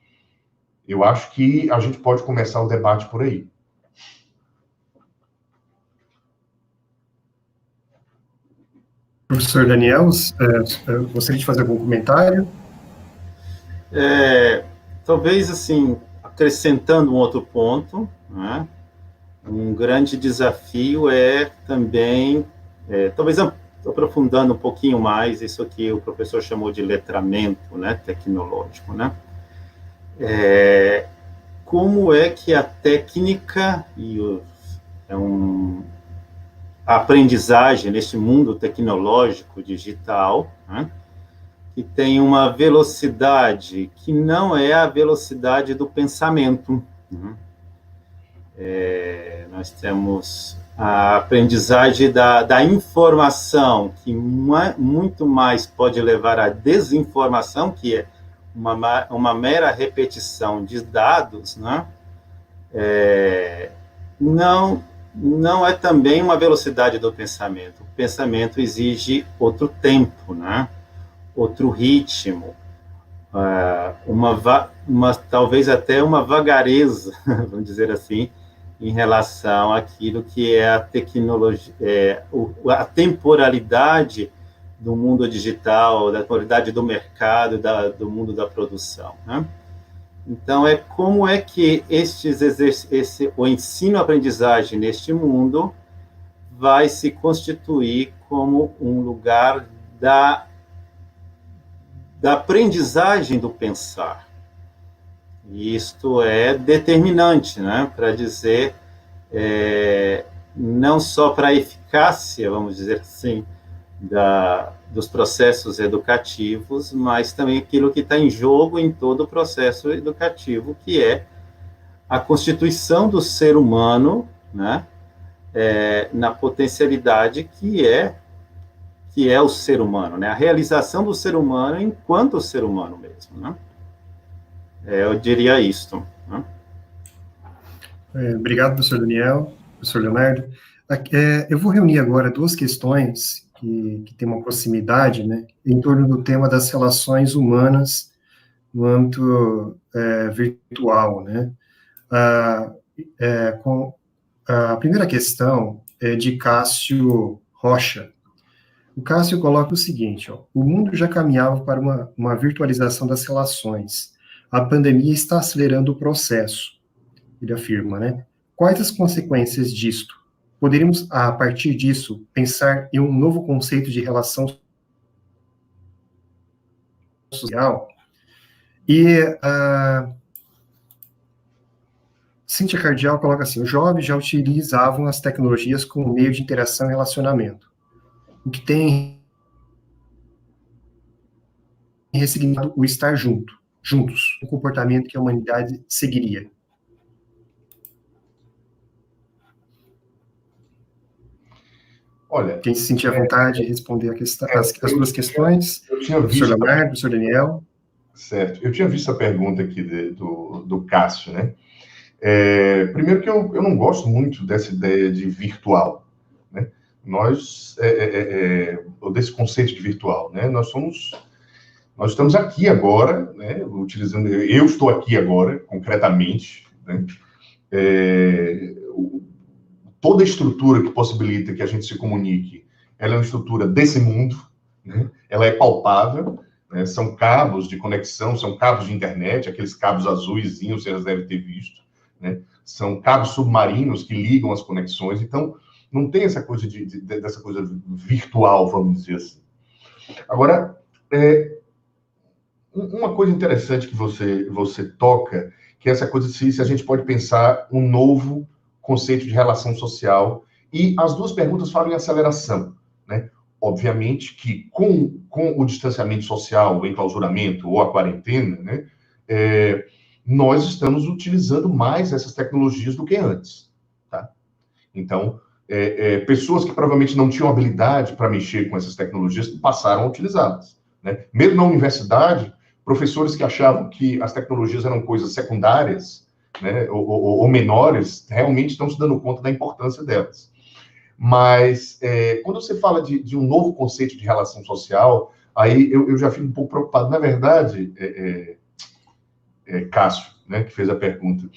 Eu acho que a gente pode começar o debate por aí. Professor Daniel, gostaria de fazer algum comentário? Talvez, assim, acrescentando um outro ponto, né? Um grande desafio é também talvez aprofundando um pouquinho mais isso que o professor chamou de letramento, né, tecnológico, né? Como é que a técnica e a aprendizagem neste mundo tecnológico digital, né, que tem uma velocidade que não é a velocidade do pensamento, né? Nós temos a aprendizagem da informação, que muito mais pode levar à desinformação, que é uma mera repetição de dados, né? Não é também uma velocidade do pensamento. O pensamento exige outro tempo, né? Outro ritmo, talvez até uma vagareza, vamos dizer assim, em relação àquilo que é a tecnologia, a temporalidade do mundo digital, da temporalidade do mercado, do mundo da produção, né? Então, como é que o ensino-aprendizagem neste mundo vai se constituir como um lugar da aprendizagem do pensar. E isto é determinante, né, para dizer, não só para a eficácia, vamos dizer assim, dos processos educativos, mas também aquilo que está em jogo em todo o processo educativo, que é a constituição do ser humano, né, na potencialidade que é o ser humano, né? A realização do ser humano enquanto ser humano mesmo, né? Eu diria isto, né? Obrigado, professor Daniel, professor Leonardo. Eu vou reunir agora duas questões que têm uma proximidade, né, em torno do tema das relações humanas no âmbito virtual, né? A primeira questão é de Cássio Rocha. O Cássio coloca o seguinte, o mundo já caminhava para uma virtualização das relações. A pandemia está acelerando o processo, ele afirma, né? Quais as consequências disto? Poderíamos, a partir disso, pensar em um novo conceito de relação social? E Cíntia Cardial coloca assim, os jovens já utilizavam as tecnologias como meio de interação e relacionamento, o que tem ressignificado o estar juntos, um comportamento que a humanidade seguiria. Olha, quem se sentir à vontade de responder as duas questões, professor Leonardo, professor Daniel. Certo, eu tinha visto a pergunta aqui do Cássio, né? Primeiro que eu não gosto muito dessa ideia de virtual, né? Desse conceito de virtual, né? Nós estamos aqui agora, né? Eu estou aqui agora, concretamente, né? Toda a estrutura que possibilita que a gente se comunique, ela é uma estrutura desse mundo, né? Ela é palpável, né? São cabos de conexão, são cabos de internet, aqueles cabos azuisinhos, vocês devem ter visto, né? São cabos submarinos que ligam as conexões, então não tem essa coisa dessa coisa virtual, vamos dizer assim. Agora, uma coisa interessante que você toca, que é essa coisa se a gente pode pensar um novo conceito de relação social, e as duas perguntas falam em aceleração, né? Obviamente que com o distanciamento social, o enclausuramento ou a quarentena, né, nós estamos utilizando mais essas tecnologias do que antes, tá? Então, pessoas que provavelmente não tinham habilidade para mexer com essas tecnologias passaram a utilizá-las, né? Mesmo na universidade, professores que achavam que as tecnologias eram coisas secundárias, né, ou menores, realmente estão se dando conta da importância delas. Mas, quando você fala de um novo conceito de relação social, aí eu já fico um pouco preocupado. Na verdade, Cássio, né, que fez a pergunta,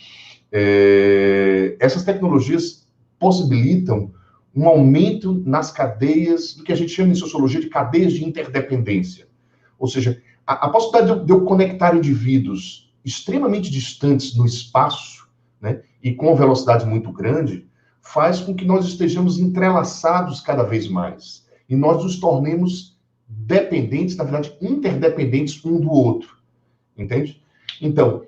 essas tecnologias possibilitam um aumento nas cadeias, do que a gente chama em sociologia de cadeias de interdependência. Ou seja, a possibilidade de eu conectar indivíduos extremamente distantes no espaço, né, e com velocidade muito grande, faz com que nós estejamos entrelaçados cada vez mais. E nós nos tornemos dependentes, na verdade, interdependentes um do outro. Entende? Então,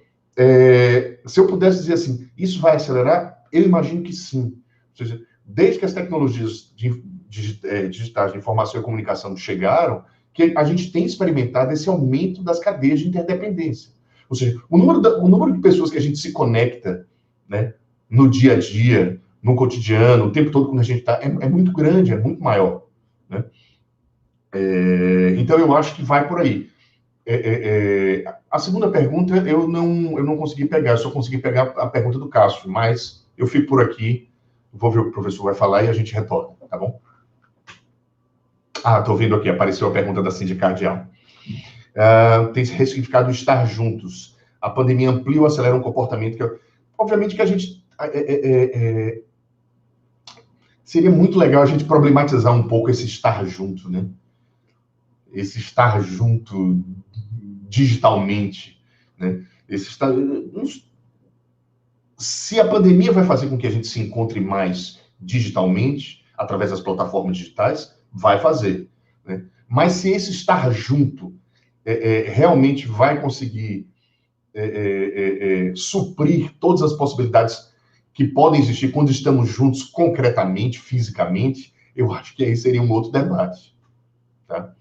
se eu pudesse dizer assim, isso vai acelerar? Eu imagino que sim. Ou seja, desde que as tecnologias digitais de informação e comunicação chegaram, que a gente tem experimentado esse aumento das cadeias de interdependência. Ou seja, o número de pessoas que a gente se conecta, né, no dia a dia, no cotidiano, o tempo todo quando a gente está, é muito grande, é muito maior. Né? Então, eu acho que vai por aí. A segunda pergunta eu não consegui pegar, eu só consegui pegar a pergunta do Cássio, mas eu fico por aqui, vou ver o que o professor vai falar e a gente retorna, tá bom? Estou vendo aqui, apareceu a pergunta da Cindy Cardial. Tem ressignificado estar juntos. A pandemia amplia ou acelera um comportamento que, obviamente, que a gente... seria muito legal a gente problematizar um pouco esse estar junto, né? Esse estar junto digitalmente, né? Se a pandemia vai fazer com que a gente se encontre mais digitalmente, através das plataformas digitais, vai fazer. Né? Mas se esse estar junto realmente vai conseguir suprir todas as possibilidades que podem existir quando estamos juntos concretamente, fisicamente, eu acho que aí seria um outro debate. Tá?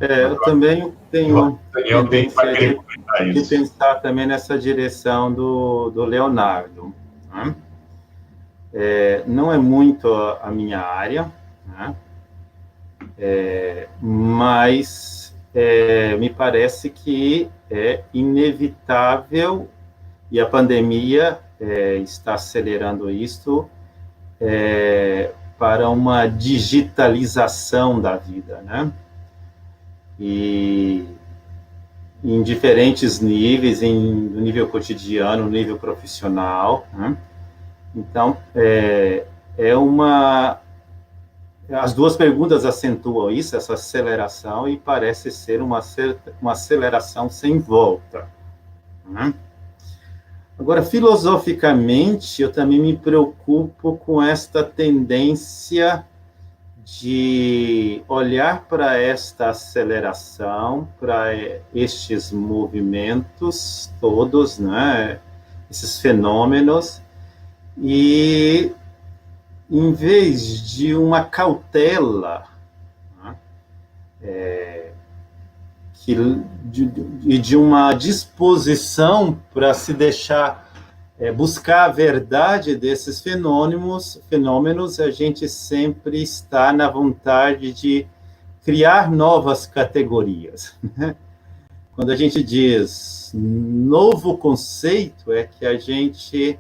Eu também tenho tendência de pensar também nessa direção do Leonardo. Né? Não é muito a minha área, né? Mas me parece que é inevitável, e a pandemia está acelerando isso, para uma digitalização da vida, né? E em diferentes níveis, no nível cotidiano, no nível profissional, né? Então, as duas perguntas acentuam isso, essa aceleração, e parece ser uma aceleração sem volta. Né? Agora, filosoficamente, eu também me preocupo com esta tendência de olhar para esta aceleração, para estes movimentos todos, né? Esses fenômenos, e em vez de uma cautela, né, de uma disposição para se deixar buscar a verdade desses fenômenos, a gente sempre está na vontade de criar novas categorias. Né? Quando a gente diz novo conceito, é que a gente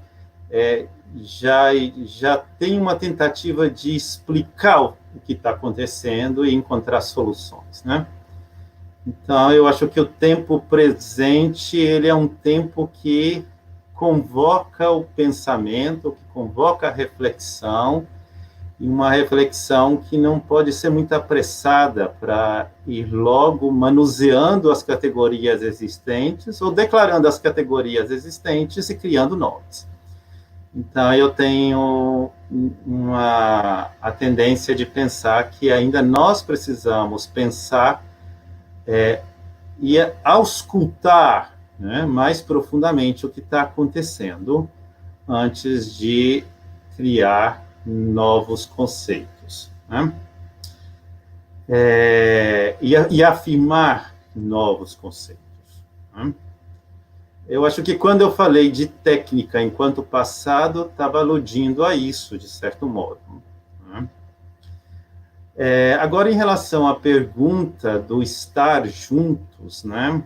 já tem uma tentativa de explicar o que está acontecendo e encontrar soluções, né? Então, eu acho que o tempo presente, ele é um tempo que convoca o pensamento, que convoca a reflexão, e uma reflexão que não pode ser muito apressada para ir logo manuseando as categorias existentes ou declarando as categorias existentes e criando novas. Então, eu tenho a tendência de pensar que ainda nós precisamos pensar e auscultar, né, mais profundamente o que está acontecendo antes de criar novos conceitos. Né? E afirmar novos conceitos. Né? Eu acho que quando eu falei de técnica enquanto passado, estava aludindo a isso, de certo modo. Né? Agora, em relação à pergunta do estar juntos, né?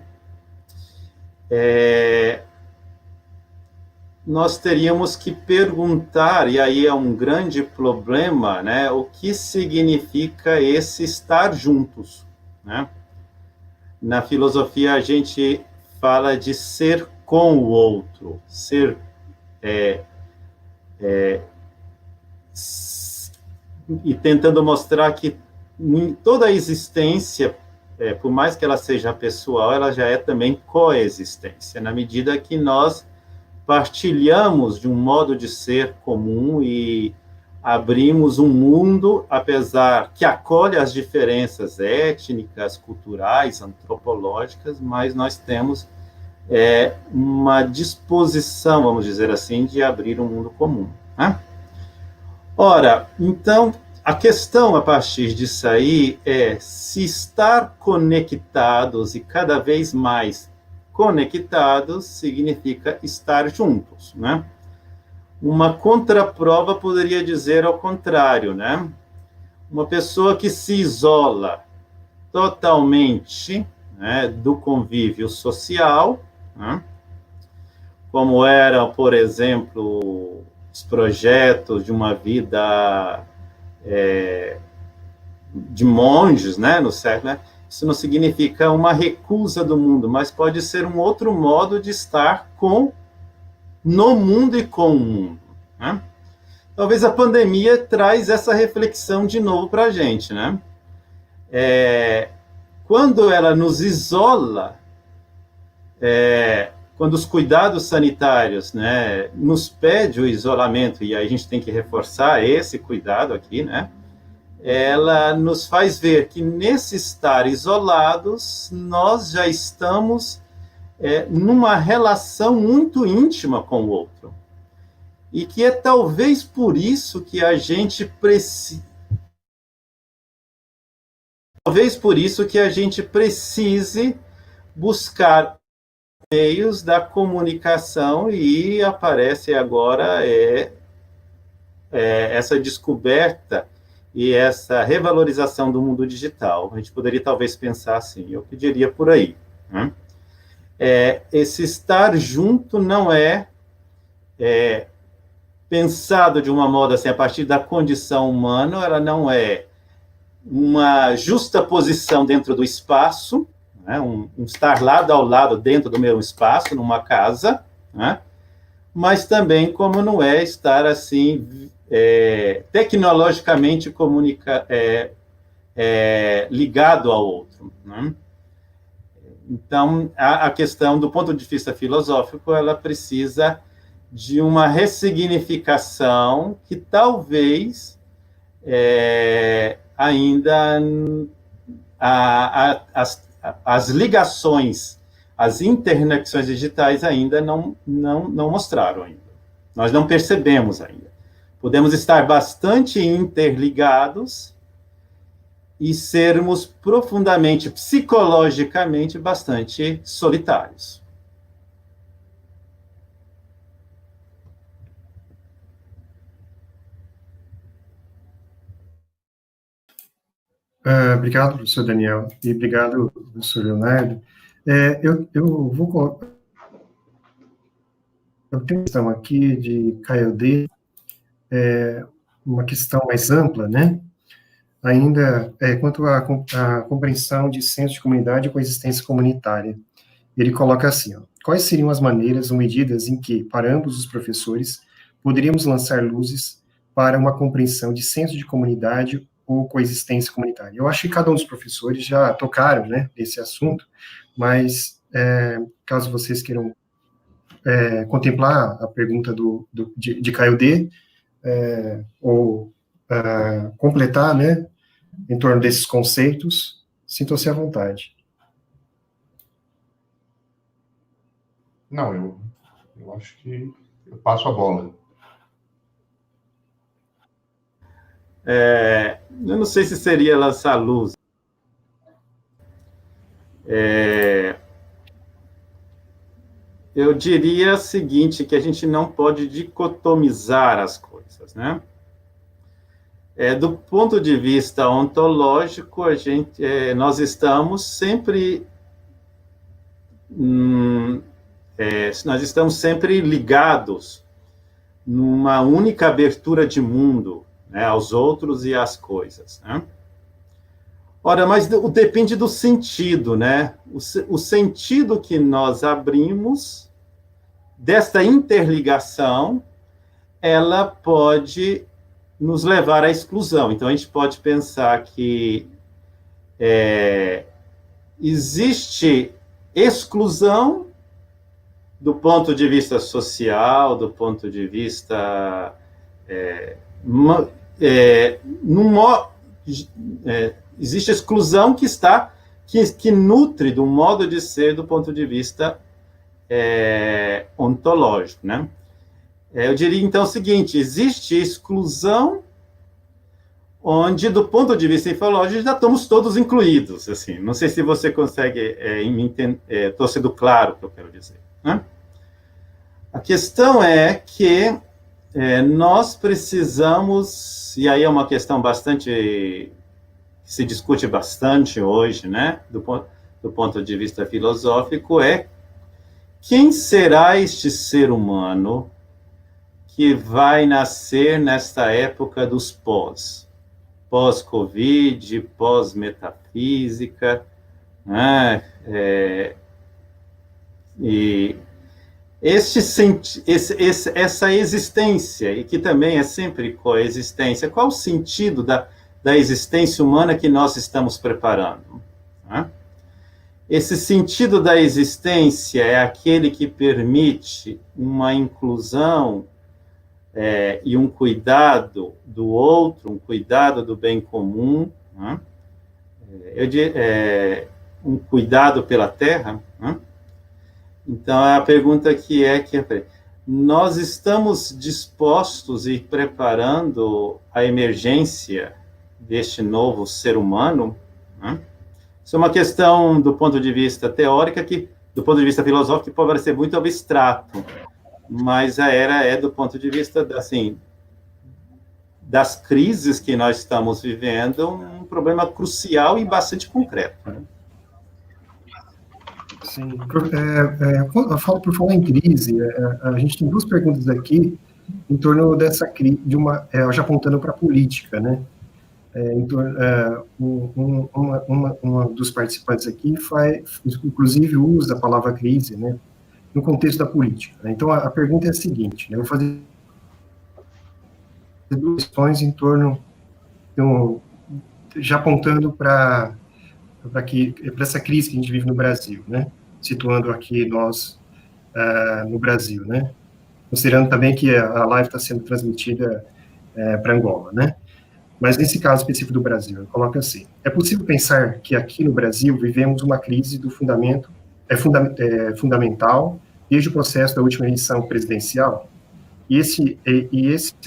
Nós teríamos que perguntar, e aí é um grande problema, né? O que significa esse estar juntos, né? Na filosofia, a gente fala de ser com o outro, ser e tentando mostrar que toda a existência, por mais que ela seja pessoal, ela já é também coexistência, na medida que nós partilhamos de um modo de ser comum e abrimos um mundo, apesar que acolhe as diferenças étnicas, culturais, antropológicas, mas nós temos uma disposição, vamos dizer assim, de abrir um mundo comum, né? Ora, então, a questão a partir disso aí é se estar conectados e cada vez mais conectados significa estar juntos, né? Uma contraprova poderia dizer ao contrário, né? Uma pessoa que se isola totalmente, né, do convívio social, né? Como eram, por exemplo, os projetos de uma vida de monges, né, no século, né? Isso não significa uma recusa do mundo, mas pode ser um outro modo de estar no mundo e com o mundo, né? Talvez a pandemia traz essa reflexão de novo para a gente, né? Quando ela nos isola, quando os cuidados sanitários, né, nos pede o isolamento, e aí a gente tem que reforçar esse cuidado aqui, né? Ela nos faz ver que nesse estar isolados, nós já estamos numa relação muito íntima com o outro. E que é talvez por isso que a gente precisa. Talvez por isso que a gente precise buscar meios da comunicação, e aparece agora essa descoberta e essa revalorização do mundo digital. A gente poderia talvez pensar assim, eu pediria por aí, né? Esse estar junto não é pensado de uma modo assim, a partir da condição humana, ela não é uma justa posição dentro do espaço, né? um estar lado ao lado dentro do mesmo espaço, numa casa, né? Mas também como não é estar assim, tecnologicamente ligado ao outro, né? Então, a questão, do ponto de vista filosófico, ela precisa de uma ressignificação que talvez ainda as ligações, as interconexões digitais ainda não mostraram ainda. Nós não percebemos ainda. Podemos estar bastante interligados e sermos profundamente, psicologicamente, bastante solitários. Obrigado, professor Daniel, e obrigado, professor Leonardo. Eu tenho uma questão aqui de KLD, uma questão mais ampla, né? Ainda quanto à compreensão de senso de comunidade e coexistência comunitária. Ele coloca assim, ó, quais seriam as maneiras ou medidas em que, para ambos os professores, poderíamos lançar luzes para uma compreensão de senso de comunidade ou coexistência comunitária? Eu acho que cada um dos professores já tocaram, né, esse assunto, mas caso vocês queiram contemplar a pergunta de Caio D, ou completar, né, em torno desses conceitos, sintam-se à vontade. Não, eu acho que eu passo a bola. Eu não sei se seria lançar luz. Eu diria o seguinte, que a gente não pode dicotomizar as coisas, né? Do ponto de vista ontológico, nós estamos sempre ligados numa única abertura de mundo, né, aos outros e às coisas, né? Ora, mas depende do sentido, né? O sentido que nós abrimos desta interligação, ela pode nos levar à exclusão. Então, a gente pode pensar que existe exclusão do ponto de vista social, do ponto de vista existe exclusão que nutre do modo de ser do ponto de vista ontológico, né? Eu diria, então, o seguinte, existe exclusão onde, do ponto de vista enfológico, já estamos todos incluídos, assim. Não sei se você consegue estou sendo claro o que eu quero dizer, né? A questão é que nós precisamos, e aí é uma questão bastante, que se discute bastante hoje, né, do ponto de vista filosófico, quem será este ser humano que vai nascer nesta época dos pós-Covid, pós-metafísica, né? E essa existência, e que também é sempre coexistência, qual o sentido da existência humana que nós estamos preparando? Né? Esse sentido da existência é aquele que permite uma inclusão e um cuidado do outro, um cuidado do bem comum, né? Um cuidado pela terra, né? Então, a pergunta que nós estamos dispostos e preparando a emergência deste novo ser humano? Né? Isso é uma questão do ponto de vista teórico, do ponto de vista filosófico, que pode parecer muito abstrato, mas a era do ponto de vista, assim, das crises que nós estamos vivendo, um problema crucial e bastante concreto. Né? Sim, eu falo por falar em crise, a gente tem duas perguntas aqui em torno dessa crise, já apontando para a política, né? Uma dos participantes aqui inclusive usa a palavra crise, né, no contexto da política. Né? Então, a pergunta é a seguinte, né, eu vou fazer duas questões em torno, já apontando para essa crise que a gente vive no Brasil, né, situando aqui nós no Brasil, né, considerando também que a live está sendo transmitida para Angola, né. Mas nesse caso específico do Brasil, eu coloco assim, é possível pensar que aqui no Brasil vivemos uma crise do fundamental desde o processo da última eleição presidencial? E esse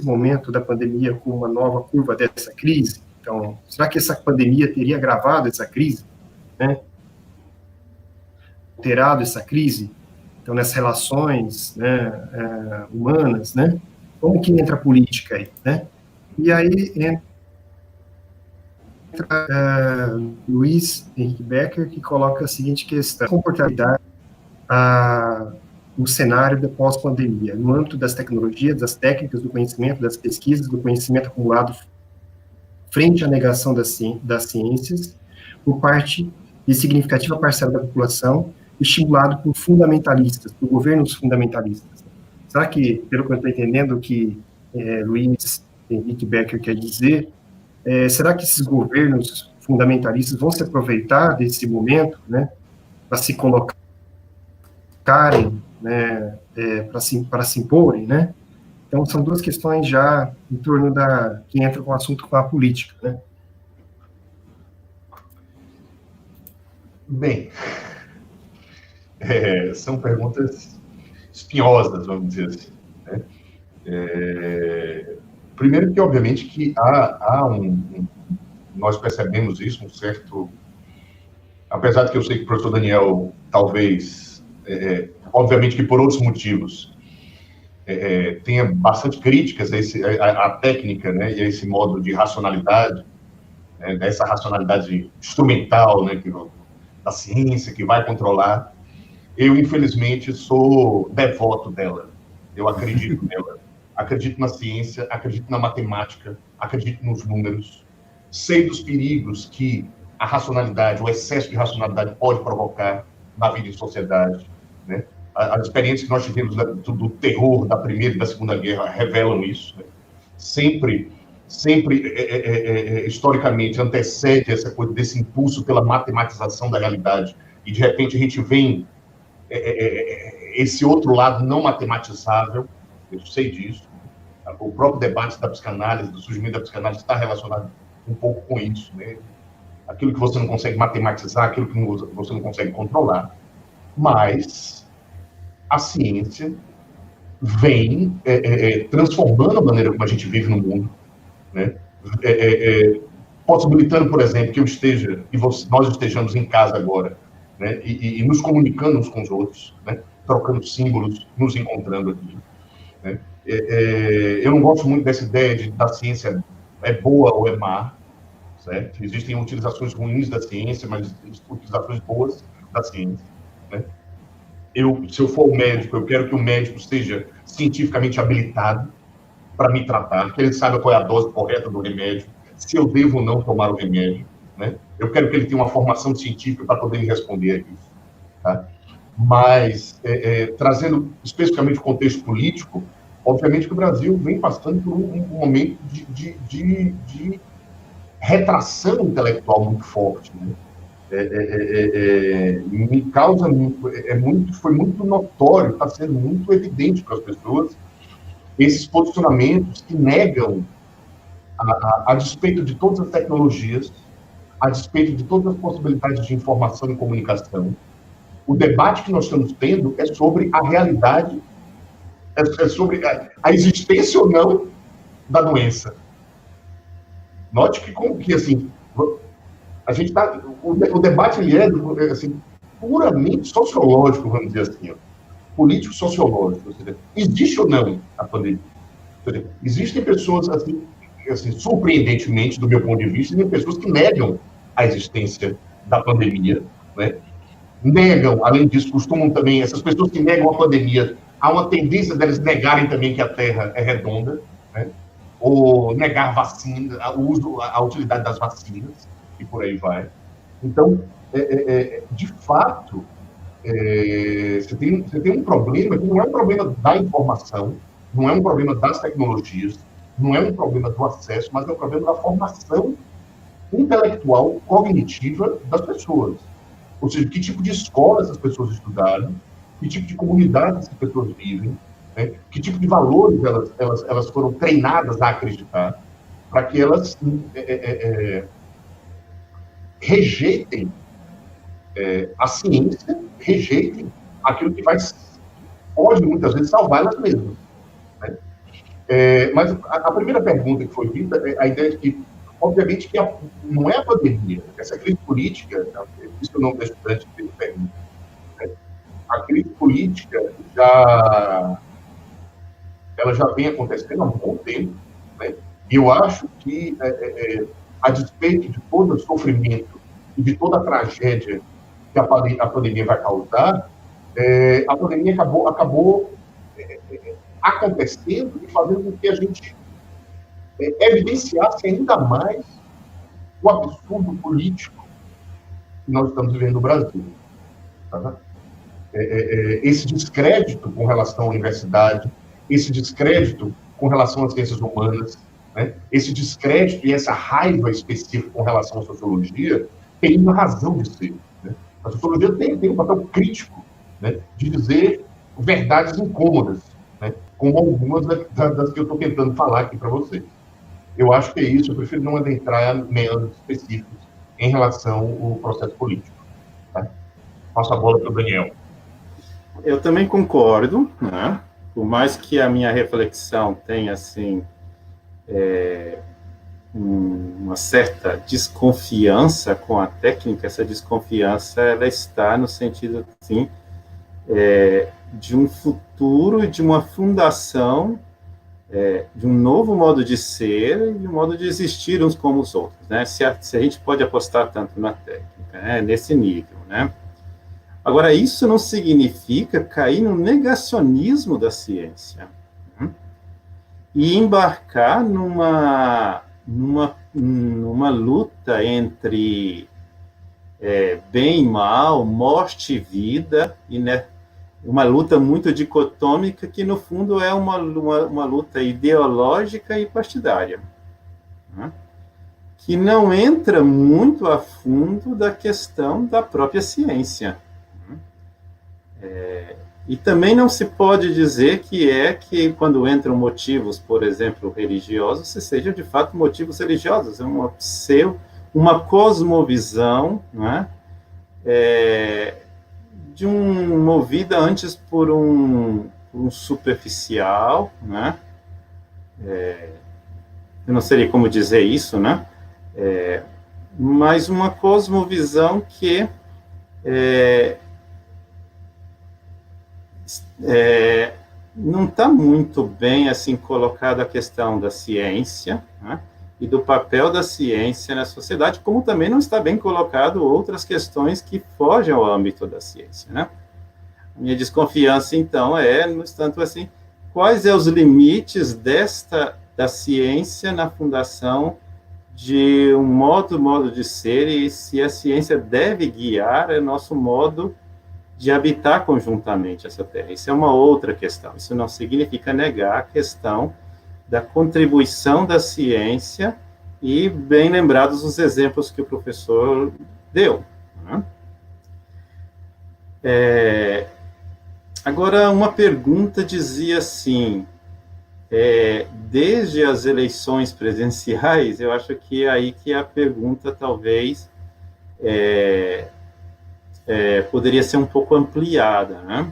momento da pandemia com uma nova curva dessa crise, então, será que essa pandemia teria agravado essa crise? Né? Alterado essa crise? Então, nessas relações, né, humanas, né? Como que entra a política aí, né? E aí entra Luiz Henrique Becker, que coloca a seguinte questão: comportabilidade, o cenário da pós-pandemia, no âmbito das tecnologias, das técnicas do conhecimento, das pesquisas, do conhecimento acumulado frente à negação das ciências, por parte de significativa parcela da população, estimulado por fundamentalistas, por governos fundamentalistas. Será que, pelo que eu estou entendendo, o que Luiz Henrique Becker quer dizer, será que esses governos fundamentalistas vão se aproveitar desse momento, né, para se colocarem, né, para se imporem, né? Então, são duas questões já em torno que entram com o assunto com a política, né? Bem, são perguntas espinhosas, vamos dizer assim, né? Primeiro que, obviamente, que nós percebemos isso, um certo... Apesar de que eu sei que o professor Daniel, talvez, obviamente que por outros motivos, tenha bastante críticas à técnica, né, e a esse modo de racionalidade, dessa racionalidade instrumental, né, da ciência, que vai controlar. Eu, infelizmente, sou devoto dela. Eu acredito nela. Acredito na ciência, acredito na matemática, acredito nos números, sei dos perigos que a racionalidade, o excesso de racionalidade pode provocar na vida em sociedade, né? As experiências que nós tivemos do terror da Primeira e da Segunda Guerra revelam isso, né? Sempre, historicamente, antecede essa coisa desse impulso pela matematização da realidade, e de repente a gente vem esse outro lado não matematizável, eu sei disso. O próprio debate da psicanálise, do surgimento da psicanálise, está relacionado um pouco com isso, né? Aquilo que você não consegue matematizar, aquilo que você não consegue controlar. Mas a ciência vem transformando a maneira como a gente vive no mundo, né? Possibilitando, por exemplo, que eu esteja, e nós estejamos em casa agora, né? E nos comunicando uns com os outros, né? Trocando símbolos, nos encontrando aqui, né? Eu não gosto muito dessa ideia da ciência é boa ou é má, certo? Existem utilizações ruins da ciência, mas utilizações boas da ciência, né? Se eu for o médico, eu quero que o médico seja cientificamente habilitado para me tratar, que ele saiba qual é a dose correta do remédio, se eu devo ou não tomar o remédio, né? Eu quero que ele tenha uma formação científica para poder me responder a isso, tá? Mas, trazendo especificamente o contexto político, obviamente que o Brasil vem passando por um momento de retração intelectual muito forte, né? Me causa foi muito notório, está sendo muito evidente para as pessoas esses posicionamentos que negam, a despeito de todas as tecnologias, a despeito de todas as possibilidades de informação e comunicação, o debate que nós estamos tendo é sobre a realidade, é sobre a existência ou não da doença. Note que assim, a gente está, o debate ele é assim, puramente sociológico, vamos dizer assim, político-sociológico. Ou seja, existe ou não a pandemia? Ou seja, existem pessoas, assim, surpreendentemente, do meu ponto de vista, existem pessoas que negam a existência da pandemia, né? Negam, além disso, costumam também, essas pessoas que negam a pandemia, há uma tendência delas negarem também que a Terra é redonda, né? Ou negar vacina, a utilidade das vacinas, e por aí vai. Então, de fato, você tem um problema que não é um problema da informação, não é um problema das tecnologias, não é um problema do acesso, mas é um problema da formação intelectual, cognitiva das pessoas. Ou seja, que tipo de escola essas pessoas estudaram, que tipo de comunidade essas pessoas vivem, né? Que tipo de valores elas foram treinadas a acreditar, para que elas rejeitem a ciência, rejeitem aquilo que pode muitas vezes salvar elas mesmas, né? Mas a primeira pergunta que foi dita é a ideia de que, obviamente, que não é a pandemia, essa crise política, isso eu não deixo de pergunta, né? A crise política ela já vem acontecendo há um bom tempo, né? E eu acho que, a despeito de todo o sofrimento e de toda a tragédia que a pandemia vai causar, a pandemia acabou acontecendo e fazendo com que a gente evidenciasse ainda mais o absurdo político que nós estamos vivendo no Brasil. Tá? Esse descrédito com relação à universidade, esse descrédito com relação às ciências humanas, né? Esse descrédito e essa raiva específica com relação à sociologia tem uma razão de ser, né? A sociologia tem um papel crítico, né, de dizer verdades incômodas, né, como algumas das que eu estou tentando falar aqui para vocês. Eu acho que é isso, eu prefiro não adentrar em meandros específicos em relação ao processo político. Tá? Passo a bola para o Daniel. Eu também concordo, né? Por mais que a minha reflexão tenha, assim, uma certa desconfiança com a técnica, essa desconfiança ela está no sentido, assim, de um futuro, de uma fundação, de um novo modo de ser e um modo de existir uns como os outros, né? Se a gente pode apostar tanto na técnica, né? Nesse nível, né? Agora, isso não significa cair no negacionismo da ciência, né? E embarcar numa luta entre bem e mal, morte e vida, e, né, uma luta muito dicotômica que, no fundo, é uma luta ideológica e partidária, né? Que não entra muito a fundo da questão da própria ciência. E também não se pode dizer que quando entram motivos, por exemplo, religiosos, seja de fato motivos religiosos, é uma cosmovisão, né, movida antes por um superficial, né, eu não sei como dizer isso, né, mas uma cosmovisão que não está muito bem assim colocada a questão da ciência, né, e do papel da ciência na sociedade, como também não está bem colocado outras questões que fogem ao âmbito da ciência, né? A minha desconfiança, então, no entanto, assim, quais são os limites da ciência na fundação de um modo de ser, e se a ciência deve guiar o nosso modo de habitar conjuntamente essa Terra. Isso é uma outra questão. Isso não significa negar a questão da contribuição da ciência e bem lembrados os exemplos que o professor deu, né? Agora, uma pergunta dizia assim, desde as eleições presidenciais, eu acho que é aí que a pergunta talvez poderia ser um pouco ampliada, né?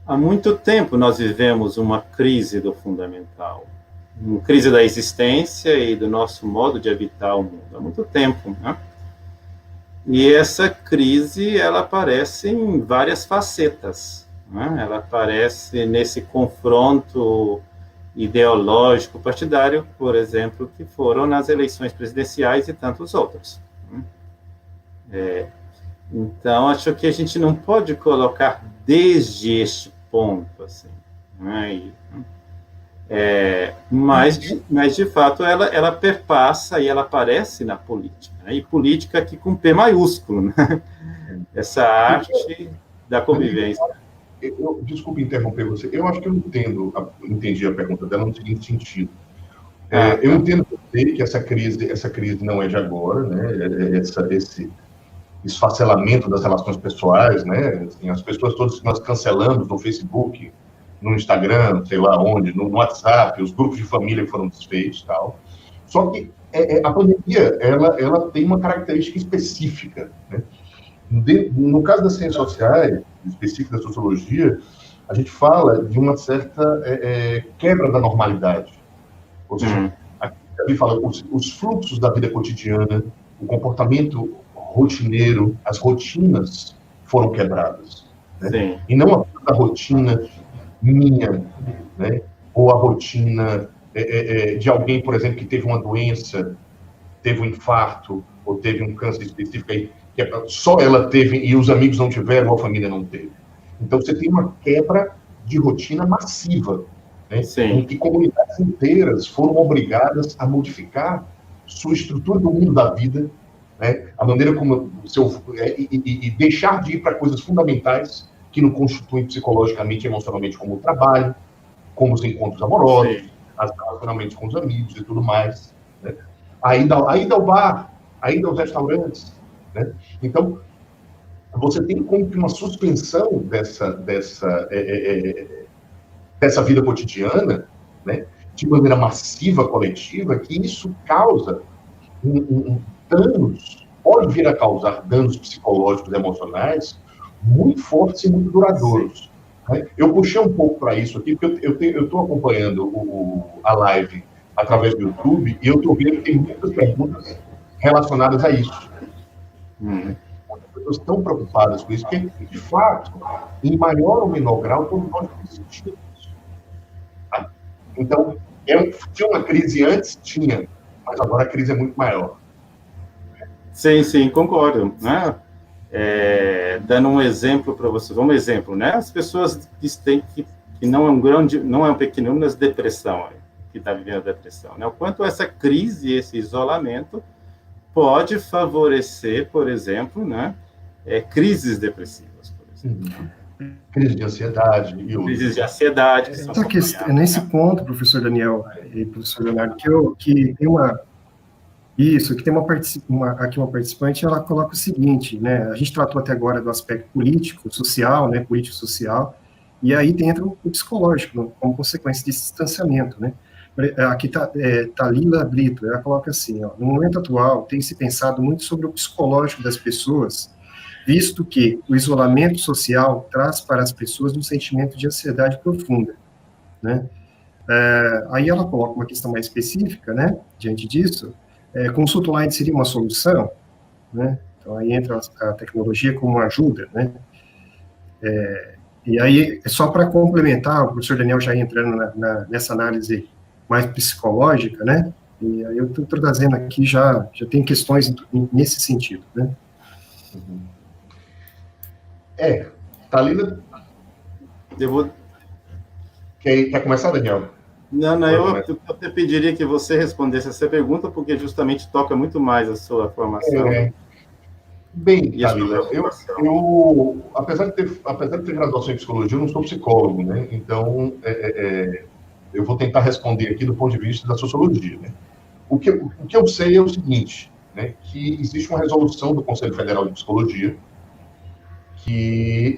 Há muito tempo nós vivemos uma crise do fundamental, uma crise da existência e do nosso modo de habitar o mundo, há muito tempo, né? E essa crise, ela aparece em várias facetas, né? Ela aparece nesse confronto ideológico partidário, por exemplo, que foram nas eleições presidenciais e tantos outros. Então, acho que a gente não pode colocar desde este ponto, assim, né? Mas, de fato, ela perpassa e ela aparece na política, né? E política aqui com P maiúsculo, né? Essa arte da convivência. Desculpe interromper você, eu acho que eu entendi a pergunta dela no seguinte sentido. Eu entendo que essa crise não é de agora, né? Esse esfacelamento das relações pessoais, né? Assim, as pessoas todas que nós cancelamos no Facebook, no Instagram, sei lá onde, no WhatsApp, os grupos de família que foram desfeitos, tal. Só que a pandemia, ela tem uma característica específica, né? No caso das ciências sociais, específico da sociologia, a gente fala de uma certa quebra da normalidade. Ou seja, aqui fala os fluxos da vida cotidiana, o comportamento rotineiro, as rotinas foram quebradas, né? E não apenas a rotina minha, né? Ou a rotina de alguém, por exemplo, que teve uma doença, teve um infarto, ou teve um câncer específico, que só ela teve e os amigos não tiveram, ou a família não teve. Então, você tem uma quebra de rotina massiva, né? Em que comunidades inteiras foram obrigadas a modificar sua estrutura do mundo da vida, né? A maneira como e deixar de ir para coisas fundamentais que não constituem psicologicamente e emocionalmente, como o trabalho, como os encontros amorosos, os relacionamentos com os amigos e tudo mais, né? A ida ao bar, a ida aos restaurantes, né? Então, você tem como que uma suspensão dessa vida cotidiana, né? De maneira massiva, coletiva, que isso causa danos, pode vir a causar danos psicológicos e emocionais muito fortes e muito duradouros, né? Eu puxei um pouco para isso aqui, porque eu estou acompanhando a live através do YouTube e eu estou vendo que tem muitas perguntas relacionadas a isso. As pessoas estão preocupadas com isso, porque, de fato, em maior ou menor grau, todos nós sentimos isso. Tá? Então, tinha uma crise antes? Tinha, mas agora a crise é muito maior. Sim, concordo, né? Dando um exemplo para vocês, um exemplo, né? As pessoas dizem que não é um pequeno número de depressão, que está vivendo a depressão, né? O quanto essa crise, esse isolamento, pode favorecer, por exemplo, né? Crises depressivas, por exemplo. Crise de ansiedade. Crises de ansiedade. Nesse ponto, professor Daniel e professor Leonardo, que tem uma Isso, que tem aqui uma participante, ela coloca o seguinte, né, a gente tratou até agora do aspecto político, social, né, político-social, e aí entra o psicológico, como consequência desse distanciamento, né. Aqui está Thalila Brito, ela coloca assim, ó, no momento atual, tem se pensado muito sobre o psicológico das pessoas, visto que o isolamento social traz para as pessoas um sentimento de ansiedade profunda, né. Aí ela coloca uma questão mais específica, né, diante disso, consulta online seria uma solução, né, então aí entra a tecnologia como uma ajuda, né, e aí, só para complementar, o professor Daniel já entrando nessa análise mais psicológica, né, e aí eu estou trazendo aqui, já tem questões nesse sentido, né. Thalina, Eu vou... quer começar, Daniel? Não, eu até pediria que você respondesse essa pergunta, porque justamente toca muito mais a sua formação. Bem, Thalila, eu apesar de ter graduação em psicologia, eu não sou psicólogo, né? Então, eu vou tentar responder aqui do ponto de vista da sociologia, né? O que eu sei é o seguinte, né? Que existe uma resolução do Conselho Federal de Psicologia que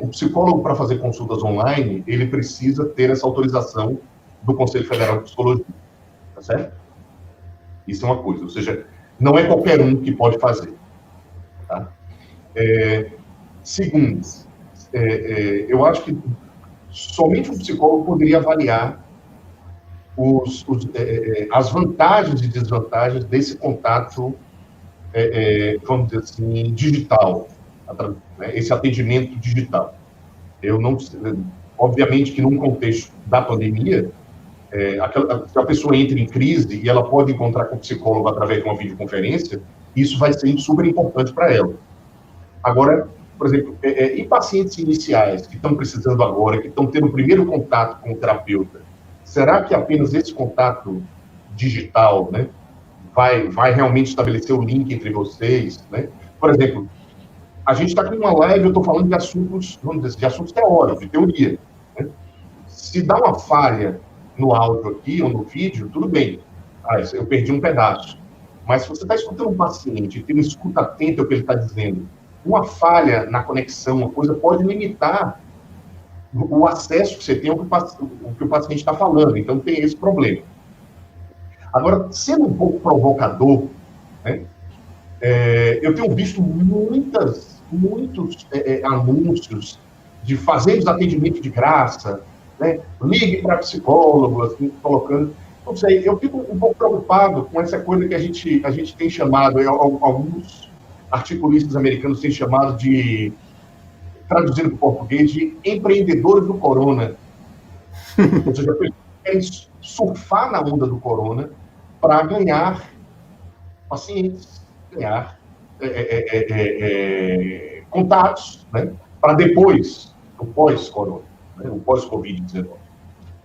o psicólogo, para fazer consultas online, ele precisa ter essa autorização do Conselho Federal de Psicologia, tá certo? Isso é uma coisa, ou seja, não é qualquer um que pode fazer. Tá? Segundo, eu acho que somente um psicólogo poderia avaliar as vantagens e desvantagens desse contato, vamos dizer assim, digital, né? Esse atendimento digital. Eu não, obviamente que num contexto da pandemia, a pessoa entra em crise e ela pode encontrar com o psicólogo através de uma videoconferência, isso vai ser super importante para ela. Agora, por exemplo, em pacientes iniciais que estão precisando agora, que estão tendo o primeiro contato com o terapeuta, será que apenas esse contato digital, né, vai realmente estabelecer o link entre vocês, né? Por exemplo, a gente está aqui numa live, eu estou falando de assuntos, vamos dizer, de assuntos teóricos, de teoria, né? Se dá uma falha no áudio aqui ou no vídeo, tudo bem. Eu perdi um pedaço. Mas se você está escutando um paciente e tem uma escuta atenta ao que ele está dizendo, uma falha na conexão, uma coisa pode limitar o acesso que você tem ao que o paciente está falando. Então, tem esse problema. Agora, sendo um pouco provocador, né, eu tenho visto muitos anúncios de fazermos atendimento de graça, né, ligue para psicólogo, assim, colocando... Não sei, eu fico um pouco preocupado com essa coisa que a gente tem chamado, alguns articulistas americanos têm chamado de, traduzindo para o português, de empreendedores do corona. Ou seja, querem surfar na onda do corona para ganhar pacientes, ganhar contatos, né, para depois, o pós-corona, né, o pós-Covid-19.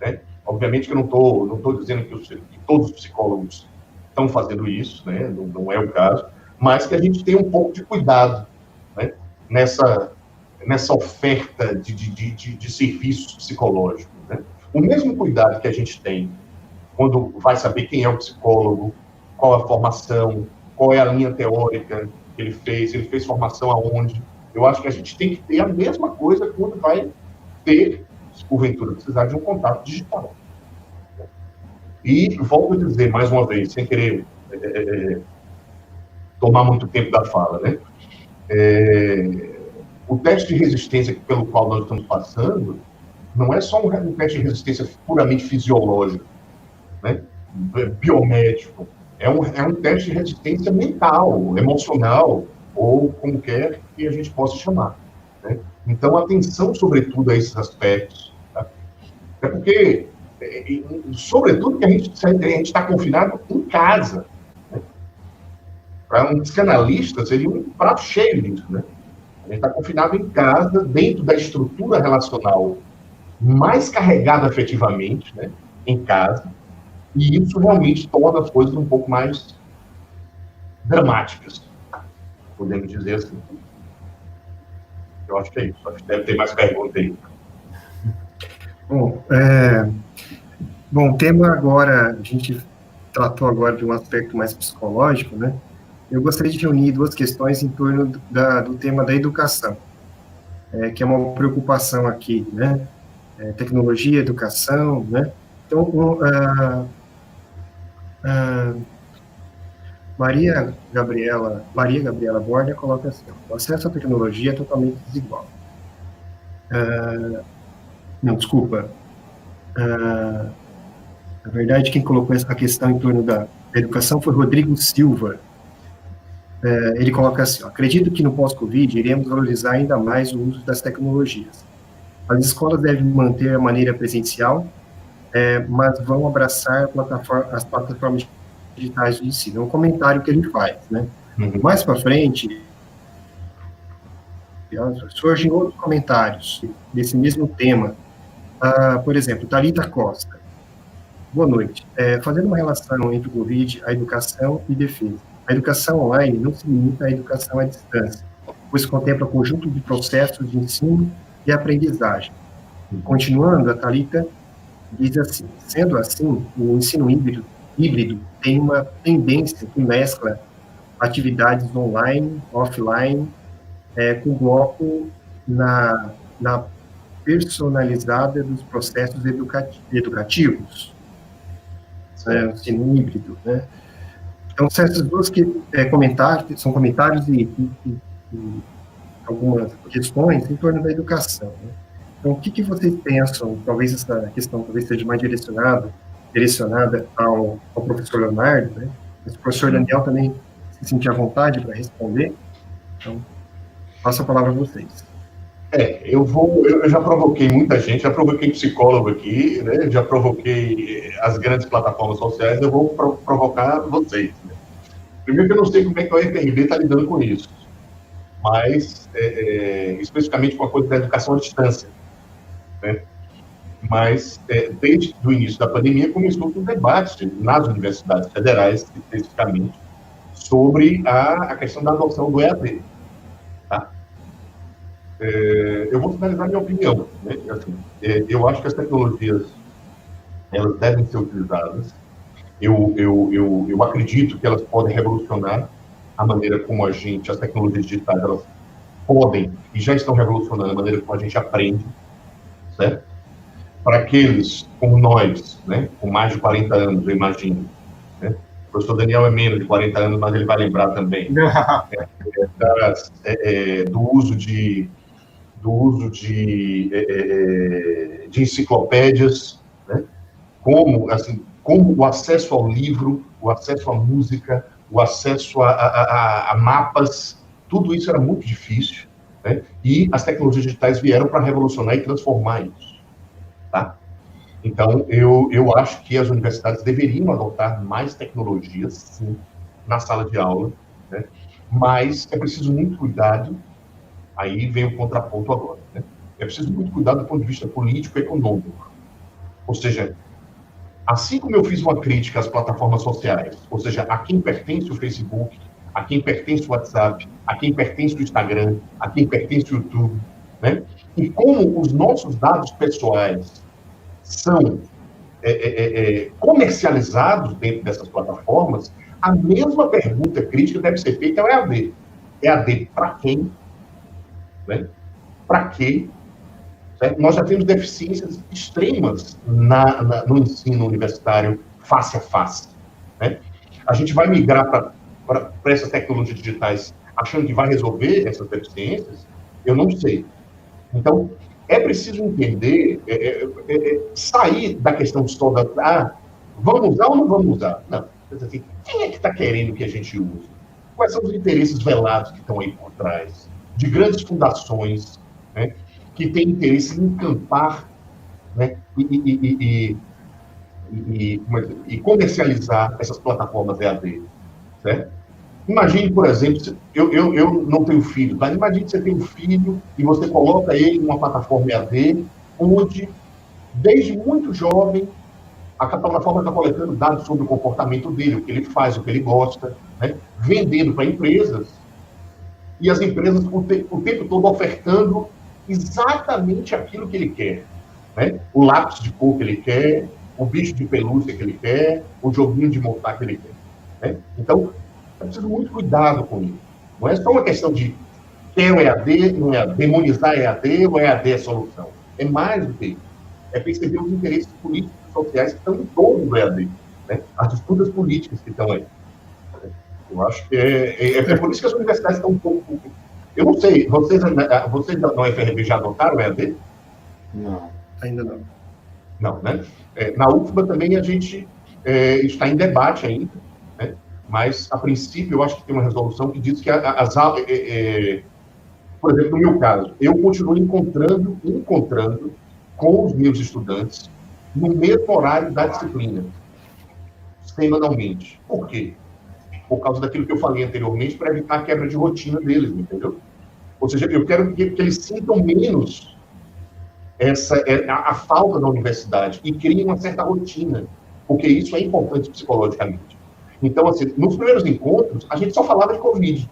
Né? Obviamente que eu não estou dizendo que todos os psicólogos estão fazendo isso, né? Não é o caso, mas que a gente tem um pouco de cuidado, né, nessa oferta de serviços psicológicos. Né? O mesmo cuidado que a gente tem quando vai saber quem é o psicólogo, qual a formação, qual é a linha teórica que ele fez formação aonde. Eu acho que a gente tem que ter a mesma coisa quando vai ter, se porventura precisar, de um contato digital. E volto a dizer, mais uma vez, sem querer tomar muito tempo da fala, né? O teste de resistência pelo qual nós estamos passando não é só um teste de resistência puramente fisiológico, né? Biomédico. É um teste de resistência mental, emocional, ou como quer que a gente possa chamar. Né? Então, atenção, sobretudo, a esses aspectos. Tá? É porque, sobretudo, que a gente está confinado em casa. Né? Para um psicanalista, seria um prato cheio disso. Né? A gente está confinado em casa, dentro da estrutura relacional mais carregada afetivamente, né? Em casa, e isso realmente torna as coisas um pouco mais dramáticas, podemos dizer assim. Eu acho que é isso. Acho que deve ter mais perguntas aí. Bom, o tema agora, a gente tratou agora de um aspecto mais psicológico, né? Eu gostaria de reunir duas questões em torno do tema da educação, que é uma preocupação aqui, né? Tecnologia, educação, né? Então, Maria Gabriela Borda coloca assim: o acesso à tecnologia é totalmente desigual. Não, desculpa. Na verdade, quem colocou essa questão em torno da educação foi Rodrigo Silva. Ele coloca assim: acredito que no pós-Covid iremos valorizar ainda mais o uso das tecnologias. As escolas devem manter a maneira presencial, mas vão abraçar as plataformas digitais de ensino. É um comentário que ele faz, né? Mais para frente, surgem outros comentários desse mesmo tema. Por exemplo, Thalita Costa. Boa noite. Fazendo uma relação entre o Covid, a educação e defesa. A educação online não se limita à educação à distância, pois contempla conjunto de processos de ensino e aprendizagem. Continuando, a Thalita diz assim: sendo assim, o ensino híbrido tem uma tendência que mescla atividades online, offline, com bloco na personalizada dos processos educativos, o ensino híbrido, né? Então, são essas duas comentários, são comentários e algumas questões em torno da educação, né? Então, o que vocês pensam? Talvez essa questão seja mais direcionada ao professor Leonardo, né? Mas o professor Daniel também se sentir à vontade para responder. Então, passo a palavra a vocês. Eu já provoquei muita gente, já provoquei psicólogo aqui, né? Já provoquei as grandes plataformas sociais, eu vou provocar vocês, né? Primeiro que eu não sei como é que o UFRB está lidando com isso, mas especificamente com a coisa da educação à distância, né? Mas desde o início da pandemia começou um debate nas universidades federais, especificamente, sobre a questão da adoção do EAD. Tá? Eu vou finalizar minha opinião, né? Assim, eu acho que as tecnologias elas devem ser utilizadas. Eu acredito que elas podem revolucionar a maneira como as tecnologias digitais, elas podem e já estão revolucionando a maneira como a gente aprende, certo? Para aqueles como nós, né, com mais de 40 anos, eu imagino, né? O professor Daniel é menos de 40 anos, mas ele vai lembrar também do uso de enciclopédias, né? Como o acesso ao livro, o acesso à música, o acesso a mapas, tudo isso era muito difícil, né? E as tecnologias digitais vieram para revolucionar e transformar isso. Tá? Então, eu acho que as universidades deveriam adotar mais tecnologias, sim, na sala de aula, né? Mas é preciso muito cuidado, aí vem o contraponto agora, né? É preciso muito cuidado do ponto de vista político e econômico. Ou seja, assim como eu fiz uma crítica às plataformas sociais, ou seja, a quem pertence o Facebook, a quem pertence o WhatsApp, a quem pertence o Instagram, a quem pertence o YouTube, né? E como os nossos dados pessoais são comercializados dentro dessas plataformas, a mesma pergunta crítica deve ser feita ao EAD. EAD para quem? Né? Para quê? Certo? Nós já temos deficiências extremas no ensino universitário face a face, né? A gente vai migrar para essas tecnologias digitais achando que vai resolver essas deficiências? Eu não sei. Então, é preciso entender, sair da questão só vamos usar ou não vamos usar? Não. Assim, quem é que está querendo que a gente use? Quais são os interesses velados que estão aí por trás? De grandes fundações, né, que têm interesse em encampar, né, e comercializar essas plataformas EAD, certo? Imagine, por exemplo, eu não tenho filho, mas imagine que você tem um filho e você coloca ele numa plataforma EAD, onde, desde muito jovem, a plataforma está coletando dados sobre o comportamento dele, o que ele faz, o que ele gosta, né? Vendendo para empresas, e as empresas o tempo todo ofertando exatamente aquilo que ele quer, né? O lápis de cor que ele quer, o bicho de pelúcia que ele quer, o joguinho de montar que ele quer. Né? Então, é preciso muito cuidado com isso. Não é só uma questão de quer o EAD, não é demonizar EAD ou EAD é a solução. É mais do que isso. É perceber os interesses políticos e sociais que estão em torno do EAD. Né? As disputas políticas que estão aí. Eu acho que é por isso que as universidades estão um pouco... Eu não sei, vocês da UFRB já adotaram o EAD? Não. Ainda não. Não, né? Na UFBA também a gente está em debate ainda, né? Mas, a princípio, eu acho que tem uma resolução que diz que as aulas... por exemplo, no meu caso, eu continuo encontrando com os meus estudantes no mesmo horário da disciplina, semanalmente. Por quê? Por causa daquilo que eu falei anteriormente, para evitar a quebra de rotina deles, entendeu? Ou seja, eu quero que eles sintam menos a falta da universidade e criem uma certa rotina, porque isso é importante psicologicamente. Então, assim, nos primeiros encontros, a gente só falava de Covid,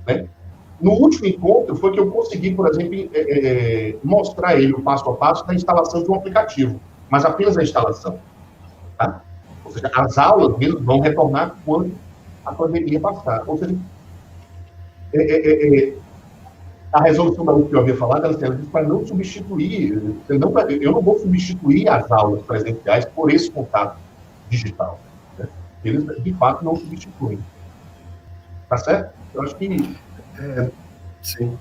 né? No último encontro foi que eu consegui, por exemplo, mostrar a ele o passo a passo da instalação de um aplicativo, mas apenas a instalação. Tá? Ou seja, as aulas mesmo vão retornar quando a pandemia passar. Ou seja, a resolução da UF que eu havia falado, ela diz para não substituir, eu não vou substituir as aulas presenciais por esse contato digital. Né? Eles, de fato, não substituem. Tá certo? Eu acho que... sim.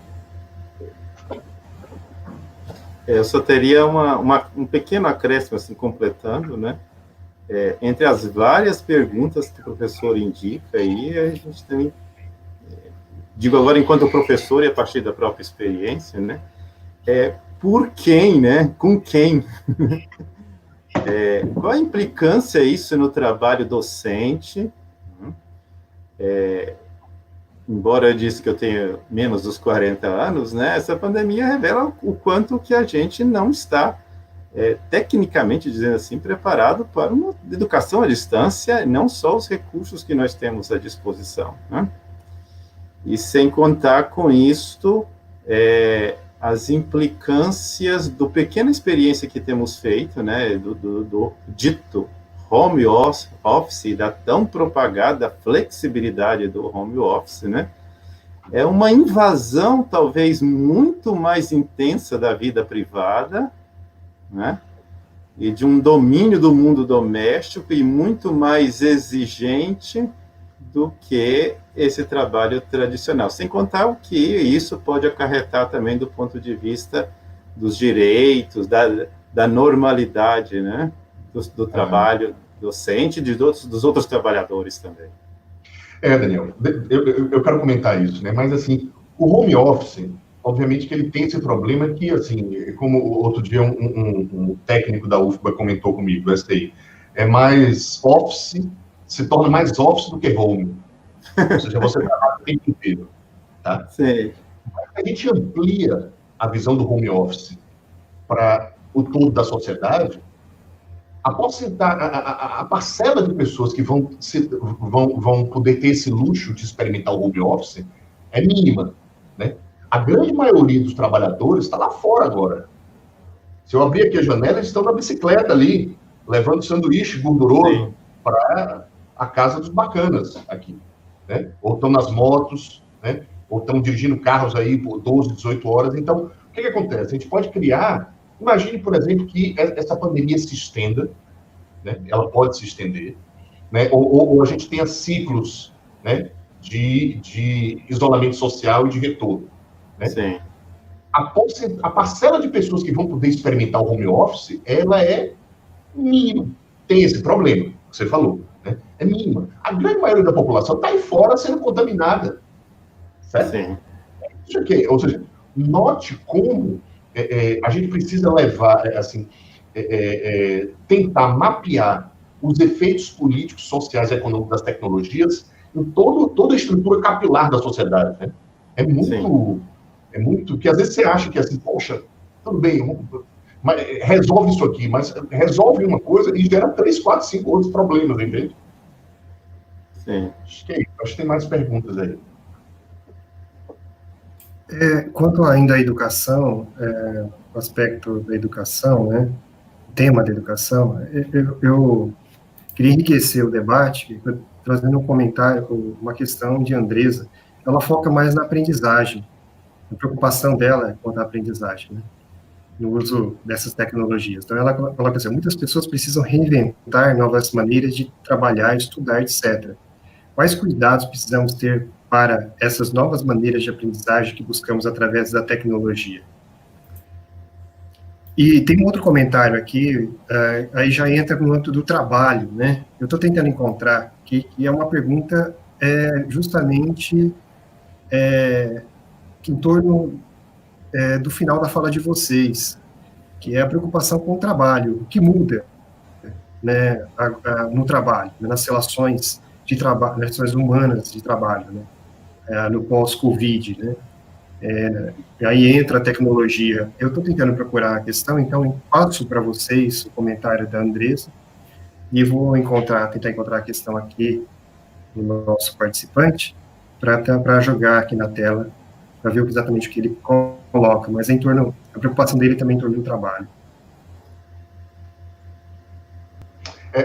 Eu só teria um pequeno acréscimo, assim, completando, né? Entre as várias perguntas que o professor indica aí, a gente tem, digo agora enquanto professor e a partir da própria experiência, né? Por quem, né? Com quem? Qual a implicância isso no trabalho docente? Embora eu disse que eu tenho menos dos 40 anos, né? Essa pandemia revela o quanto que a gente não está tecnicamente, dizendo assim, preparado para uma educação à distância, não só os recursos que nós temos à disposição, né? E sem contar com isto, as implicâncias do pequena experiência que temos feito, né, do dito home office, da tão propagada flexibilidade do home office, né, é uma invasão talvez muito mais intensa da vida privada, né? E de um domínio do mundo doméstico e muito mais exigente do que esse trabalho tradicional. Sem contar o que isso pode acarretar também do ponto de vista dos direitos, da normalidade, né? Do trabalho docente e dos outros trabalhadores também. Daniel, eu quero comentar isso, né? Mas, assim, o home office... Obviamente que ele tem esse problema que, assim, como outro dia um técnico da UFBA comentou comigo, do STI, se torna mais office do que home. Ou seja, você trabalha o tempo inteiro. Tá? Sim. A gente amplia a visão do home office para o todo da sociedade, a parcela de pessoas que vão poder ter esse luxo de experimentar o home office é mínima, né? A grande maioria dos trabalhadores está lá fora agora. Se eu abrir aqui a janela, eles estão na bicicleta ali, levando sanduíche gorduroso para a casa dos bacanas aqui, né? Ou estão nas motos, né? Ou estão dirigindo carros aí por 12, 18 horas. Então, o que acontece? A gente pode criar... Imagine, por exemplo, que essa pandemia se estenda, né? Ela pode se estender, né? Ou a gente tenha ciclos, né? de isolamento social e de retorno. Né? Sim. A parcela de pessoas que vão poder experimentar o home office, ela é mínima. Tem esse problema que você falou, né? É mínima. A grande maioria da população está aí fora sendo contaminada. Certo? Sim. Isso aqui, ou seja, note como a gente precisa levar, tentar mapear os efeitos políticos, sociais e econômicos das tecnologias em toda a estrutura capilar da sociedade. Né? É muito que às vezes você acha que assim, poxa, tudo bem, mas resolve isso aqui, mas resolve uma coisa e gera 3, 4, 5 outros problemas, entende? Sim. Acho que tem mais perguntas aí. Quanto ainda à educação, o aspecto da educação, né, tema da educação, eu queria enriquecer o debate trazendo um comentário, uma questão de Andresa. Ela foca mais na aprendizagem, a preocupação dela é quanto à aprendizagem, né, no uso dessas tecnologias. Então, ela coloca assim, muitas pessoas precisam reinventar novas maneiras de trabalhar, estudar, etc. Quais cuidados precisamos ter para essas novas maneiras de aprendizagem que buscamos através da tecnologia? E tem um outro comentário aqui, aí já entra no âmbito do trabalho, né? Eu estou tentando encontrar, que é uma pergunta justamente em torno do final da fala de vocês, que é a preocupação com o trabalho, o que muda, né, no trabalho, né, nas relações de trabalho, nas relações humanas de trabalho, né, no pós-Covid, né? Aí entra a tecnologia. Eu estou tentando procurar a questão, então eu passo para vocês o comentário da Andresa e vou tentar encontrar a questão aqui do nosso participante para jogar aqui na tela, para ver exatamente o que ele coloca, mas a preocupação dele também em torno do trabalho.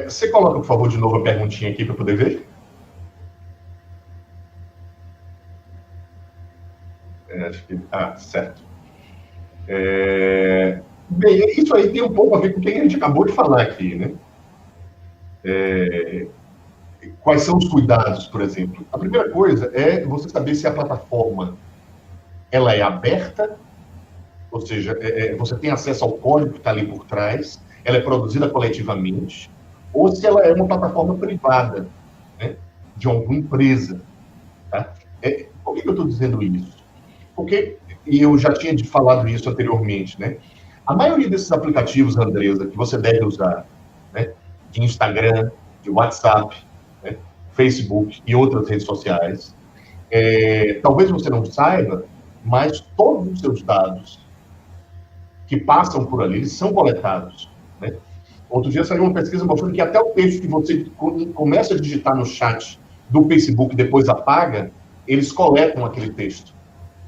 Você coloca, por favor, de novo a perguntinha aqui para poder ver? Acho que... certo. Bem, isso aí tem um pouco a ver com o que a gente acabou de falar aqui, né? Quais são os cuidados, por exemplo? A primeira coisa é você saber se a plataforma ela é aberta, ou seja, você tem acesso ao código que está ali por trás, ela é produzida coletivamente, ou se ela é uma plataforma privada, né, de alguma empresa. Tá? Por que eu estou dizendo isso? Porque, e eu já tinha falado isso anteriormente, né? A maioria desses aplicativos, Andresa, que você deve usar, né, de Instagram, de WhatsApp, né, Facebook e outras redes sociais, talvez você não saiba, mas todos os seus dados que passam por ali são coletados, né? Outro dia saiu uma pesquisa mostrando que até o texto que você começa a digitar no chat do Facebook e depois apaga, eles coletam aquele texto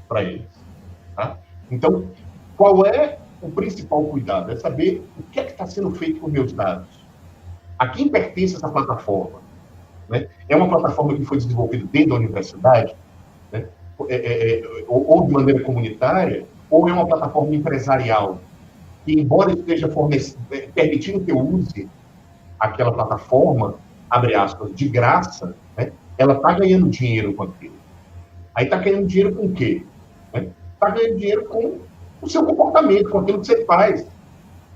para eles. Tá? Então, qual é o principal cuidado? É saber o que é que está sendo feito com meus dados. A quem pertence essa plataforma? Né? É uma plataforma que foi desenvolvida dentro da universidade, né? Ou de maneira comunitária, ou é uma plataforma empresarial, que, embora esteja permitindo que eu use aquela plataforma, abre aspas, de graça, né? Ela está ganhando dinheiro com aquilo. Aí está ganhando dinheiro com o quê? Está ganhando dinheiro com o seu comportamento, com aquilo que você faz.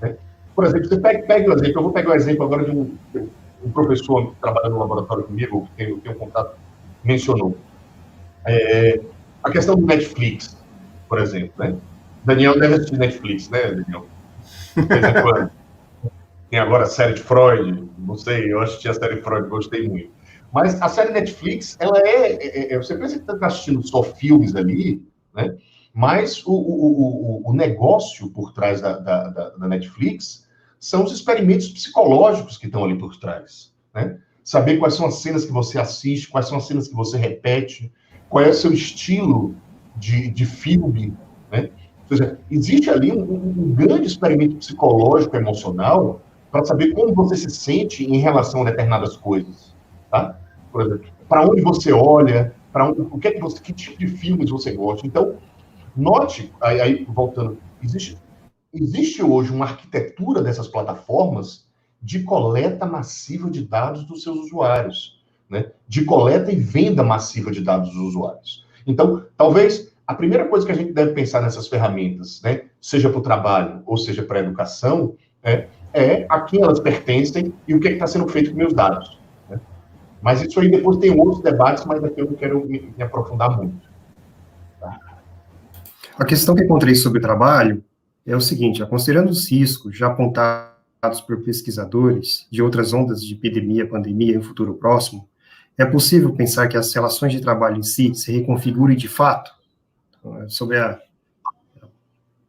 Né? Por exemplo, você pega o exemplo, eu vou pegar o exemplo agora de um professor que trabalha no laboratório comigo, que tem um contato, mencionou. A questão do Netflix, por exemplo. Né? Daniel deve assistir Netflix, né, Daniel? De vez em quando. Tem agora a série de Freud, não sei, eu assisti a série de Freud, gostei muito. Mas a série Netflix, ela você pensa que está assistindo só filmes ali, né? Mas o negócio por trás da Netflix são os experimentos psicológicos que estão ali por trás, né? Saber quais são as cenas que você assiste, quais são as cenas que você repete, qual é o seu estilo de filme, né? Ou seja, existe ali um grande experimento psicológico, emocional, para saber como você se sente em relação a determinadas coisas, tá? Por exemplo, para onde você olha, que tipo de filmes você gosta. Então, note, aí voltando, existe hoje uma arquitetura dessas plataformas de coleta massiva de dados dos seus usuários, né? De coleta e venda massiva de dados dos usuários. Então, talvez a primeira coisa que a gente deve pensar nessas ferramentas, né, seja para o trabalho ou seja para a educação, é a quem elas pertencem e o que está sendo feito com meus dados. Né? Mas isso aí depois tem outros debates, mas aqui eu não quero me aprofundar muito. Tá? A questão que encontrei sobre o trabalho é o seguinte, considerando os riscos já apontados por pesquisadores de outras ondas de epidemia, pandemia em um futuro próximo, é possível pensar que as relações de trabalho em si se reconfigurem de fato? Sobre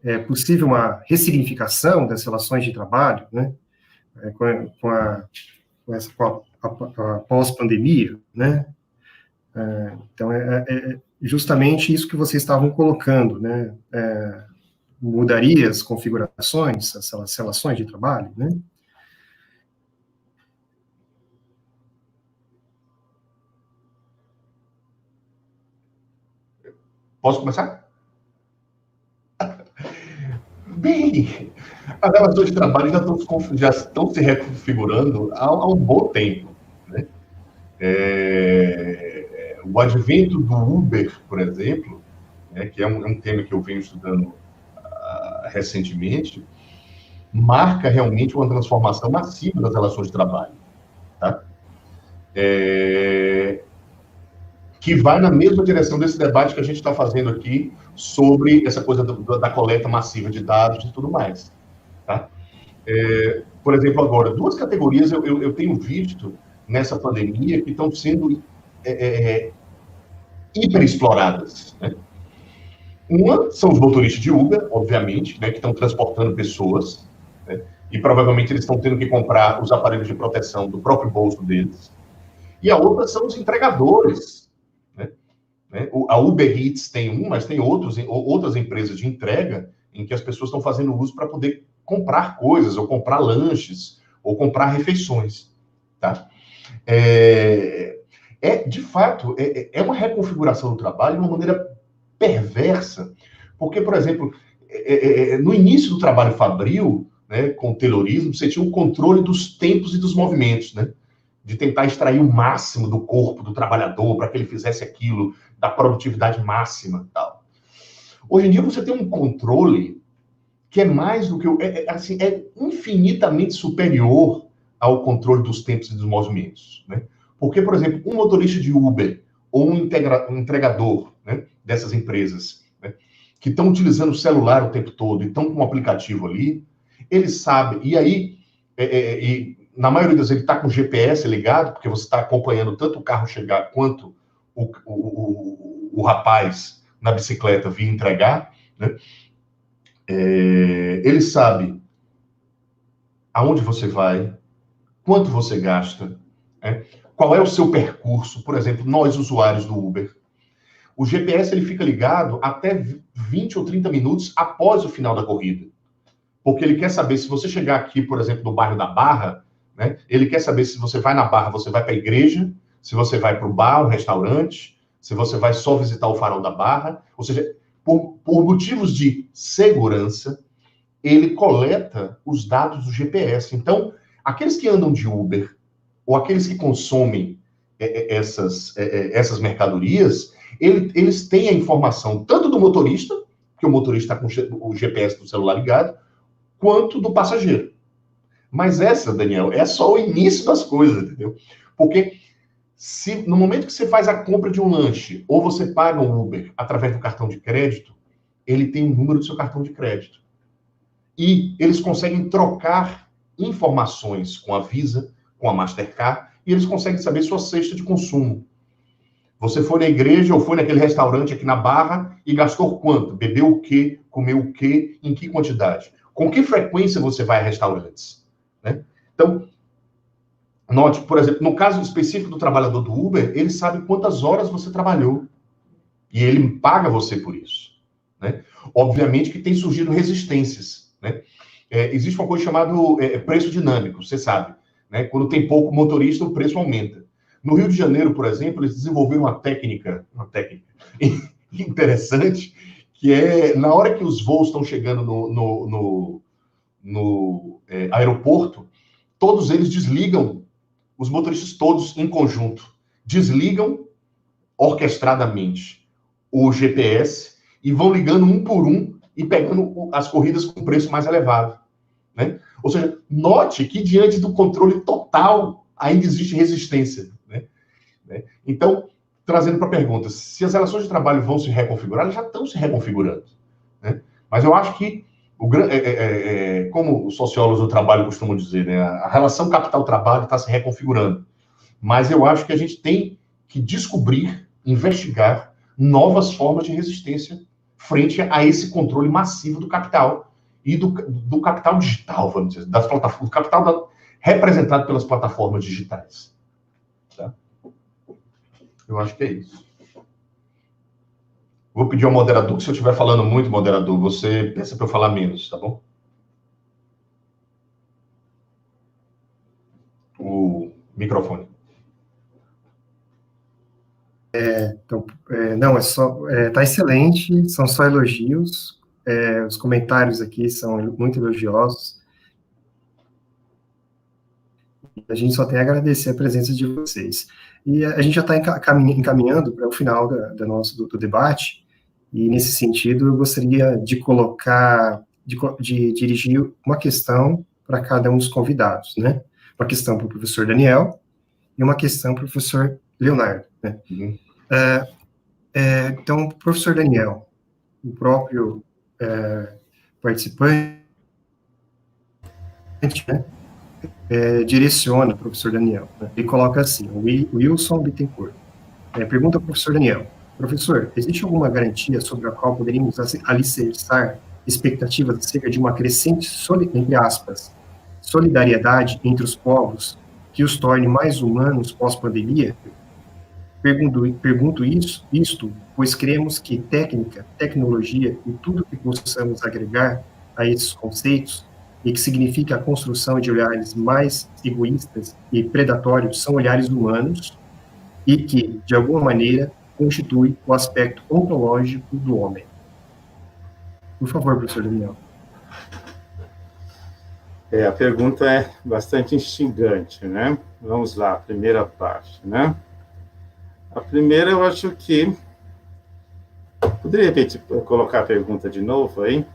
é possível uma ressignificação das relações de trabalho, né, com a pós-pandemia, né? Então, justamente isso que vocês estavam colocando, né? mudaria as configurações, as relações de trabalho, né? Posso começar? Bem, as relações de trabalho já estão se reconfigurando há um bom tempo, né? O advento do Uber, por exemplo, né, que é um tema que eu venho estudando recentemente, marca realmente uma transformação massiva das relações de trabalho, tá? Que vai na mesma direção desse debate que a gente está fazendo aqui sobre essa coisa da coleta massiva de dados e tudo mais, tá? Por exemplo, agora, duas categorias eu tenho visto nessa pandemia que estão sendo hiperexploradas, né? Uma são os motoristas de Uber, obviamente, né, que estão transportando pessoas, né, e provavelmente eles estão tendo que comprar os aparelhos de proteção do próprio bolso deles. E a outra são os entregadores, né? A Uber Eats tem mas tem outras empresas de entrega em que as pessoas estão fazendo uso para poder comprar coisas, ou comprar lanches, ou comprar refeições, tá? De fato, é uma reconfiguração do trabalho de uma maneira perversa, porque, por exemplo, no início do trabalho fabril, né, com o Taylorismo, você tinha o controle dos tempos e dos movimentos, né, de tentar extrair o máximo do corpo do trabalhador para que ele fizesse aquilo, da produtividade máxima, tal. Hoje em dia você tem um controle que é mais do que é infinitamente superior ao controle dos tempos e dos movimentos, né? Porque, por exemplo, um motorista de Uber ou um entregador, né, dessas empresas, né, que estão utilizando o celular o tempo todo e estão com um aplicativo ali, eles sabem, e aí, na maioria das vezes, ele está com o GPS ligado, porque você está acompanhando tanto o carro chegar quanto o rapaz na bicicleta vir entregar, né? Ele sabe aonde você vai, quanto você gasta, né? Qual é o seu percurso. Por exemplo, nós, usuários do Uber, o GPS ele fica ligado até 20 ou 30 minutos após o final da corrida. Porque ele quer saber se você chegar aqui, por exemplo, no bairro da Barra, né, ele quer saber se você vai na Barra, você vai para a igreja, se você vai para o bar, um restaurante, se você vai só visitar o farol da Barra. Ou seja, por motivos de segurança, ele coleta os dados do GPS. Então, aqueles que andam de Uber ou aqueles que consomem essas mercadorias, eles têm a informação tanto do motorista, que o motorista está com o GPS do celular ligado, quanto do passageiro. Mas essa, Daniel, é só o início das coisas, entendeu? Porque se no momento que você faz a compra de um lanche ou você paga um Uber através do cartão de crédito, ele tem o número do seu cartão de crédito. E eles conseguem trocar informações com a Visa, com a Mastercard, e eles conseguem saber sua cesta de consumo. Você foi na igreja ou foi naquele restaurante aqui na Barra e gastou quanto? Bebeu o quê? Comeu o quê? Em que quantidade? Com que frequência você vai a restaurantes? Né? Então, note, por exemplo, no caso específico do trabalhador do Uber, ele sabe quantas horas você trabalhou. E ele paga você por isso. Né? Obviamente que tem surgido resistências. Né? Existe uma coisa chamada preço dinâmico, você sabe. Né? Quando tem pouco motorista, o preço aumenta. No Rio de Janeiro, por exemplo, eles desenvolveram uma técnica interessante, que é, na hora que os voos estão chegando no aeroporto, todos eles desligam, os motoristas todos em conjunto, desligam orquestradamente o GPS e vão ligando um por um e pegando as corridas com preço mais elevado. Né? Ou seja, note que diante do controle total ainda existe resistência. Né? Então, trazendo para a pergunta, se as relações de trabalho vão se reconfigurar, elas já estão se reconfigurando. Né? Mas eu acho que, como os sociólogos do trabalho costumam dizer, né, a relação capital-trabalho está se reconfigurando. Mas eu acho que a gente tem que descobrir, investigar novas formas de resistência frente a esse controle massivo do capital e do capital digital, vamos dizer, das plataformas, do capital representado pelas plataformas digitais. Tá? Eu acho que é isso. Vou pedir ao moderador, que se eu estiver falando muito, moderador, você peça para eu falar menos, tá bom? O microfone. Então, não, tá excelente, são só elogios, os comentários aqui são muito elogiosos, a gente só tem a agradecer a presença de vocês. E a gente já está encaminhando para o final do debate, e nesse sentido eu gostaria de colocar, de dirigir uma questão para cada um dos convidados, né? Uma questão para o professor Daniel e uma questão para o professor Leonardo, né? Uhum. Então, professor Daniel, o próprio participante, né, direciona o professor Daniel, né, e coloca assim, Wilson Bittencourt, pergunta ao professor Daniel, professor, existe alguma garantia sobre a qual poderíamos alicerçar expectativas acerca de uma crescente, entre aspas, solidariedade entre os povos que os torne mais humanos pós-pandemia? Pergunto isto, pois cremos que tecnologia e tudo que possamos agregar a esses conceitos, e que significa a construção de olhares mais egoístas e predatórios, são olhares humanos, e que, de alguma maneira, constitui o aspecto ontológico do homem. Por favor, professor Daniel. A pergunta é bastante instigante, né? Vamos lá, primeira parte, né? A primeira, eu acho que... Poderia repetir, colocar a pergunta de novo aí?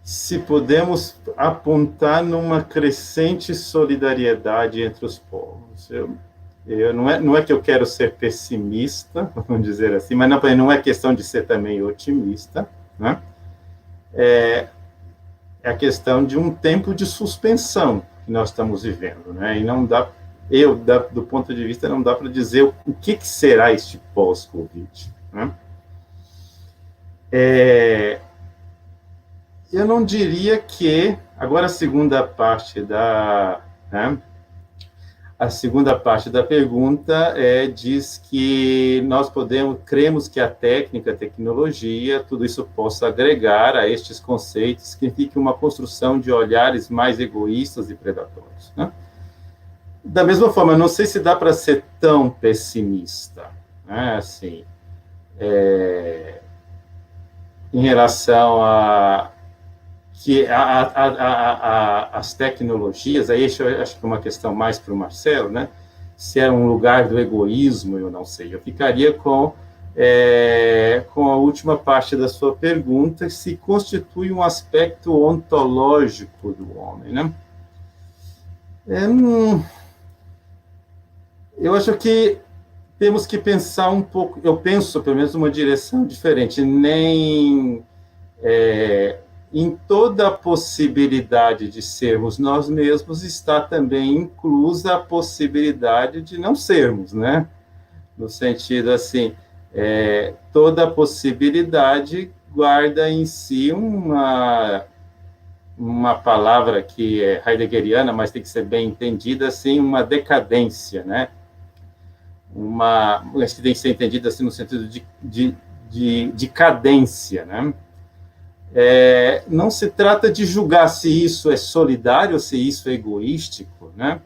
Se podemos apontar numa crescente solidariedade entre os povos. Não é que eu quero ser pessimista, vamos dizer assim, mas não é questão de ser também otimista, né? É a questão de um tempo de suspensão que nós estamos vivendo, né? E não dá, do ponto de vista, não dá para dizer o que será este pós-Covid, né? Eu não diria que, agora a segunda parte da pergunta diz que nós cremos que a técnica, a tecnologia, tudo isso possa agregar a estes conceitos, que significa uma construção de olhares mais egoístas e predatórios, né? Da mesma forma, não sei se dá para ser tão pessimista, né? Assim, em relação as tecnologias, aí acho que é uma questão mais para o Marcelo, né? Se é um lugar do egoísmo, eu não sei. Eu ficaria com a última parte da sua pergunta, se constitui um aspecto ontológico do homem, né? Eu acho que temos que pensar um pouco, eu penso, pelo menos, uma direção diferente, em toda a possibilidade de sermos nós mesmos está também inclusa a possibilidade de não sermos, né? No sentido, assim, toda a possibilidade guarda em si uma palavra que é heideggeriana, mas tem que ser bem entendida, assim, uma decadência, né? Acho que tem que ser entendida assim, no sentido de cadência, né? Não se trata de julgar se isso é solidário ou se isso é egoístico, né?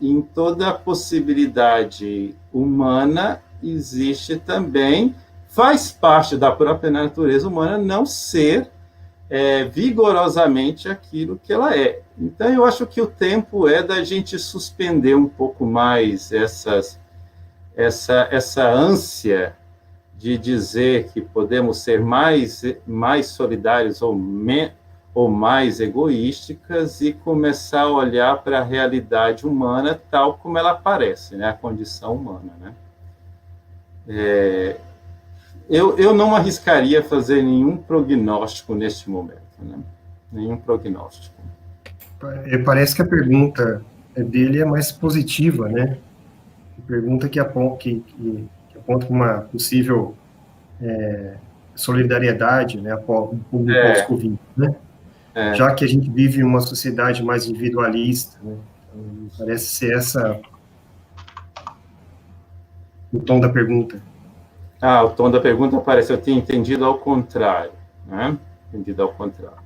Em toda a possibilidade humana existe também, faz parte da própria natureza humana não ser vigorosamente aquilo que ela é. Então, eu acho que o tempo é da gente suspender um pouco mais essa ânsia de dizer que podemos ser mais solidários ou mais egoísticas e começar a olhar para a realidade humana tal como ela aparece, né? A condição humana, né? Eu não arriscaria fazer nenhum prognóstico neste momento, né? Nenhum prognóstico. Parece que a pergunta dele é mais positiva, né? A pergunta que aponta para uma possível solidariedade, né, pós-Covid, né? Já que a gente vive uma sociedade mais individualista, né? Parece ser essa o tom da pergunta. O tom da pergunta parece, eu tinha entendido ao contrário, né? Entendido ao contrário.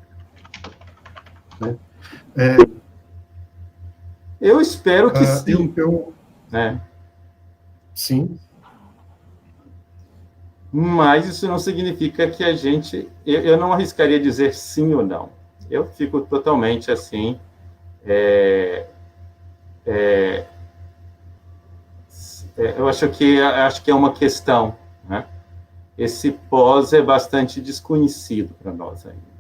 Eu espero que sim. Né? Sim. Mas isso não significa que a gente... Eu não arriscaria dizer sim ou não. Eu fico totalmente assim... eu acho que é uma questão, né? Esse pós é bastante desconhecido para nós ainda.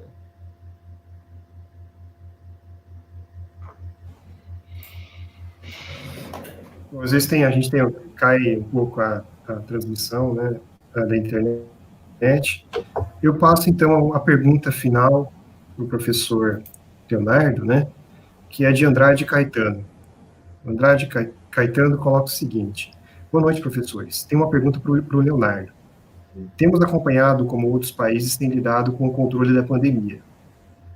Às vezes cai um pouco a transmissão, né, da internet. Eu passo, então, a pergunta final para o professor Leonardo, né, que é de Andrade Caetano. Andrade Caetano coloca o seguinte: boa noite, professores. Tem uma pergunta para o Leonardo. Temos acompanhado como outros países têm lidado com o controle da pandemia.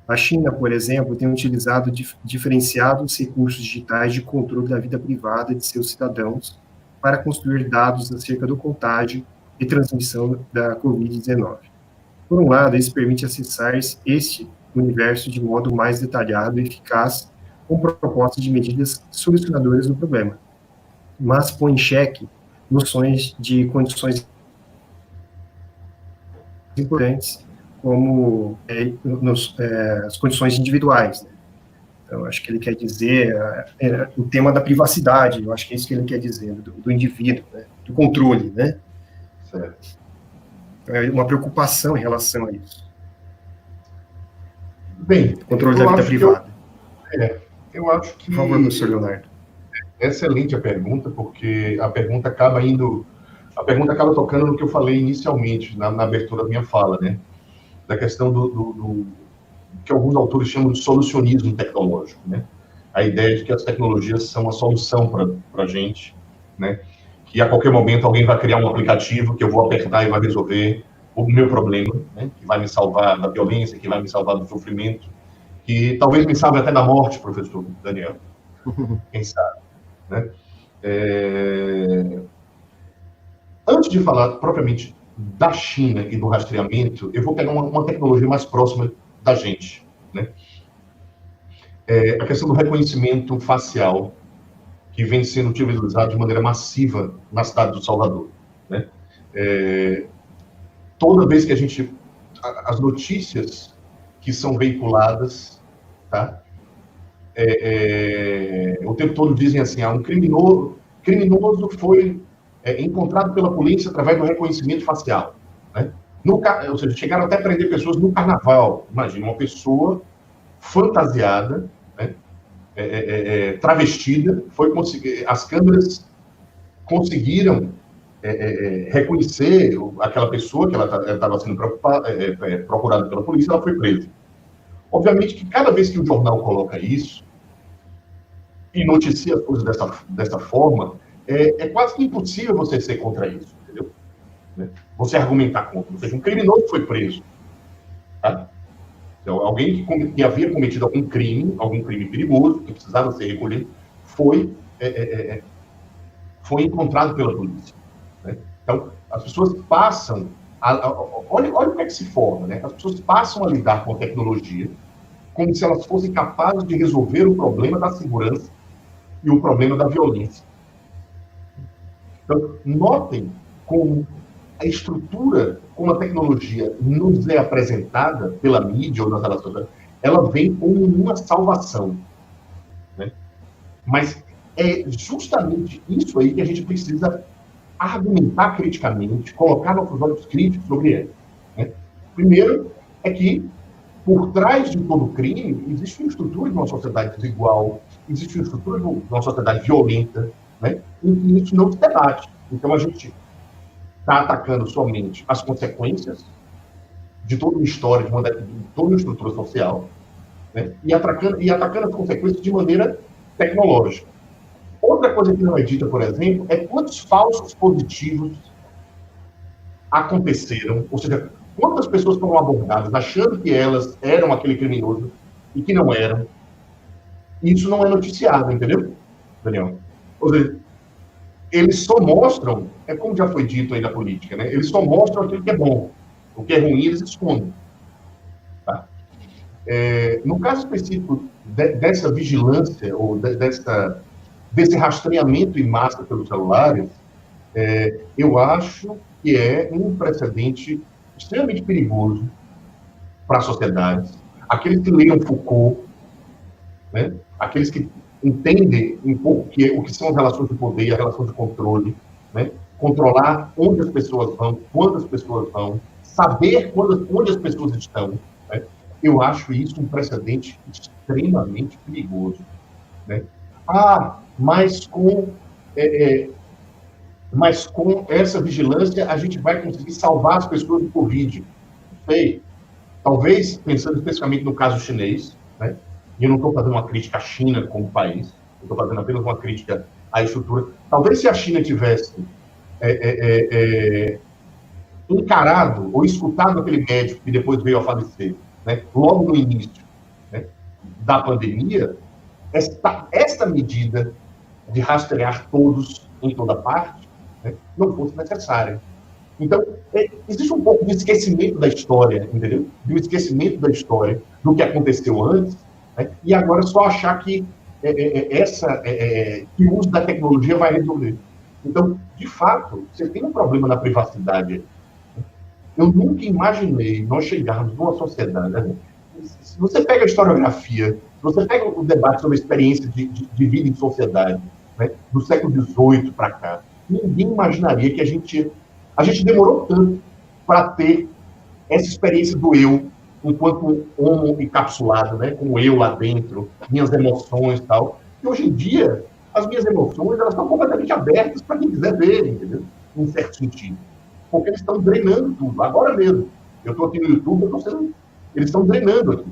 A China, por exemplo, tem utilizado diferenciados recursos digitais de controle da vida privada de seus cidadãos para construir dados acerca do contágio e transmissão da Covid-19. Por um lado, isso permite acessar este universo de modo mais detalhado e eficaz, com propostas de medidas solucionadoras do problema, mas põe em xeque noções de condições importantes, como as condições individuais, né? Então, acho que ele quer dizer o tema da privacidade, eu acho que é isso que ele quer dizer, do indivíduo, né? Do controle, né? Certo. É uma preocupação em relação a isso. Bem, controle da vida privada. Eu acho que... Por favor, professor Leonardo. Excelente a pergunta, porque a pergunta acaba tocando no que eu falei inicialmente, na abertura da minha fala, né? Da questão do que alguns autores chamam de solucionismo tecnológico, né? A ideia de que as tecnologias são a solução para a gente, né? Que a qualquer momento alguém vai criar um aplicativo que eu vou apertar e vai resolver o meu problema, né? Que vai me salvar da violência, que vai me salvar do sofrimento, que talvez me salve até da morte, professor Daniel. Quem sabe, né? Antes de falar propriamente da China e do rastreamento, eu vou pegar uma tecnologia mais próxima da gente, né? A questão do reconhecimento facial, que vem sendo utilizado de maneira massiva na cidade do Salvador, né? Toda vez que as notícias que são veiculadas, tá? O tempo todo dizem assim, um criminoso foi encontrado pela polícia através do reconhecimento facial, né? Ou seja, chegaram até a prender pessoas no carnaval. Imagina, uma pessoa fantasiada, né? Travestida, as câmeras conseguiram reconhecer aquela pessoa que ela estava sendo procurada pela polícia, ela foi presa. Obviamente que cada vez que o jornal coloca isso e noticia as coisas dessa forma, é quase que impossível você ser contra isso, entendeu? Você argumentar contra. Ou seja, um criminoso foi preso. Tá? Então, alguém que havia cometido algum crime perigoso, que precisava ser recolhido, foi encontrado pela polícia, né? Então, as pessoas passam... olha o que é que se forma, né? As pessoas passam a lidar com a tecnologia como se elas fossem capazes de resolver o problema da segurança e o problema da violência. Então, notem como a estrutura, como a tecnologia nos é apresentada pela mídia ou nas relações, ela vem como uma salvação, né? Mas é justamente isso aí que a gente precisa argumentar criticamente, colocar nossos olhos críticos sobre ela, né? Primeiro, é que por trás de todo crime existe uma estrutura de uma sociedade desigual, existe uma estrutura de uma sociedade violenta, né? Em que isso não se debate. Então, a gente está atacando somente as consequências de toda uma história, de toda uma estrutura social, né? E atacando as consequências de maneira tecnológica. Outra coisa que não é dita, por exemplo, é quantos falsos positivos aconteceram, ou seja, quantas pessoas foram abordadas achando que elas eram aquele criminoso e que não eram, E isso não é noticiado, entendeu, Daniel? Ou seja, eles só mostram, é como já foi dito aí na política, né? Eles só mostram aquilo que é bom. O que é ruim, eles escondem. Tá? No caso específico dessa vigilância, ou desse rastreamento em massa pelos celulares, eu acho que é um precedente extremamente perigoso para a sociedade. Aqueles que leiam Foucault, né? Aqueles que entendem um pouco o que são as relações de poder e a relação de controle, né? Controlar onde as pessoas vão, quando as pessoas vão, saber onde as pessoas estão, né? Eu acho isso um precedente extremamente perigoso, né? Mas com essa vigilância a gente vai conseguir salvar as pessoas do Covid. Não sei. Talvez, pensando especificamente no caso chinês, né? E eu não estou fazendo uma crítica à China como país, eu estou fazendo apenas uma crítica à estrutura. Talvez se a China tivesse encarado ou escutado aquele médico que depois veio a falecer, né? Logo no início, né? Da pandemia, esta medida de rastrear todos em toda parte, né? Não fosse necessária. Então, existe um pouco de esquecimento da história, entendeu? De um esquecimento da história, do que aconteceu antes, né? E agora só achar que que o uso da tecnologia vai resolver. Então, de fato, você tem um problema na privacidade. Eu nunca imaginei nós chegarmos numa sociedade, né? Se você pega a historiografia, se você pega o debate sobre a experiência de vida em sociedade, né, do século XVIII para cá, ninguém imaginaria que a gente demorou tanto para ter essa experiência do eu, enquanto homo encapsulado, né, com o eu lá dentro, minhas emoções e tal. E hoje em dia, as minhas emoções elas estão completamente abertas para quem quiser ver, entendeu? Em certo sentido. Porque eles estão drenando tudo, agora mesmo. Eu estou aqui no YouTube, eles estão drenando aqui.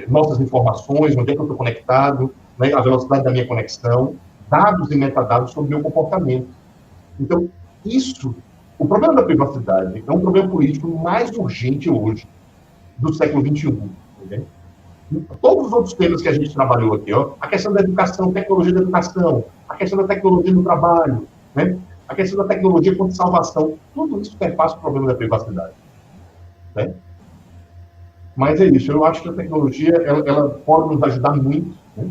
Nossas informações, onde é que eu estou conectado, né, a velocidade da minha conexão, dados e metadados sobre o meu comportamento. Então, o problema da privacidade é um problema político mais urgente hoje, do século XXI. Entendeu? Todos os outros temas que a gente trabalhou aqui, a questão da educação, tecnologia da educação, a questão da tecnologia no trabalho, né? A questão da tecnologia quanto salvação, tudo isso perpassa o problema da privacidade. Né? Mas é isso, eu acho que a tecnologia ela pode nos ajudar muito, né?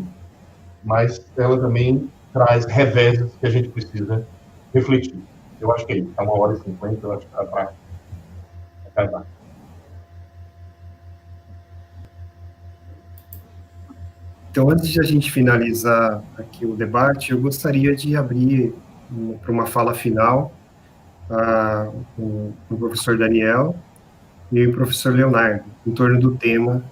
Mas ela também traz reveses que a gente precisa refletir. Eu acho que é isso, está 1h50, eu acho que está para acabar. Então, antes de a gente finalizar aqui o debate, eu gostaria de abrir para uma fala final o professor Daniel e o professor Leonardo, em torno do tema,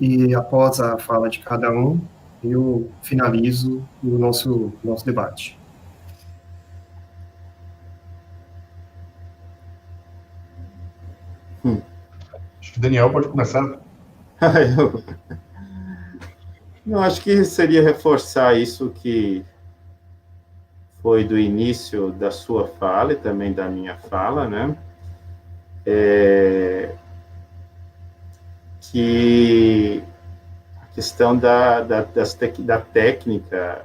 e após a fala de cada um, eu finalizo o nosso debate. Acho que o Daniel pode começar. Eu acho que seria reforçar isso que foi do início da sua fala e também da minha fala, né? Que a questão da técnica,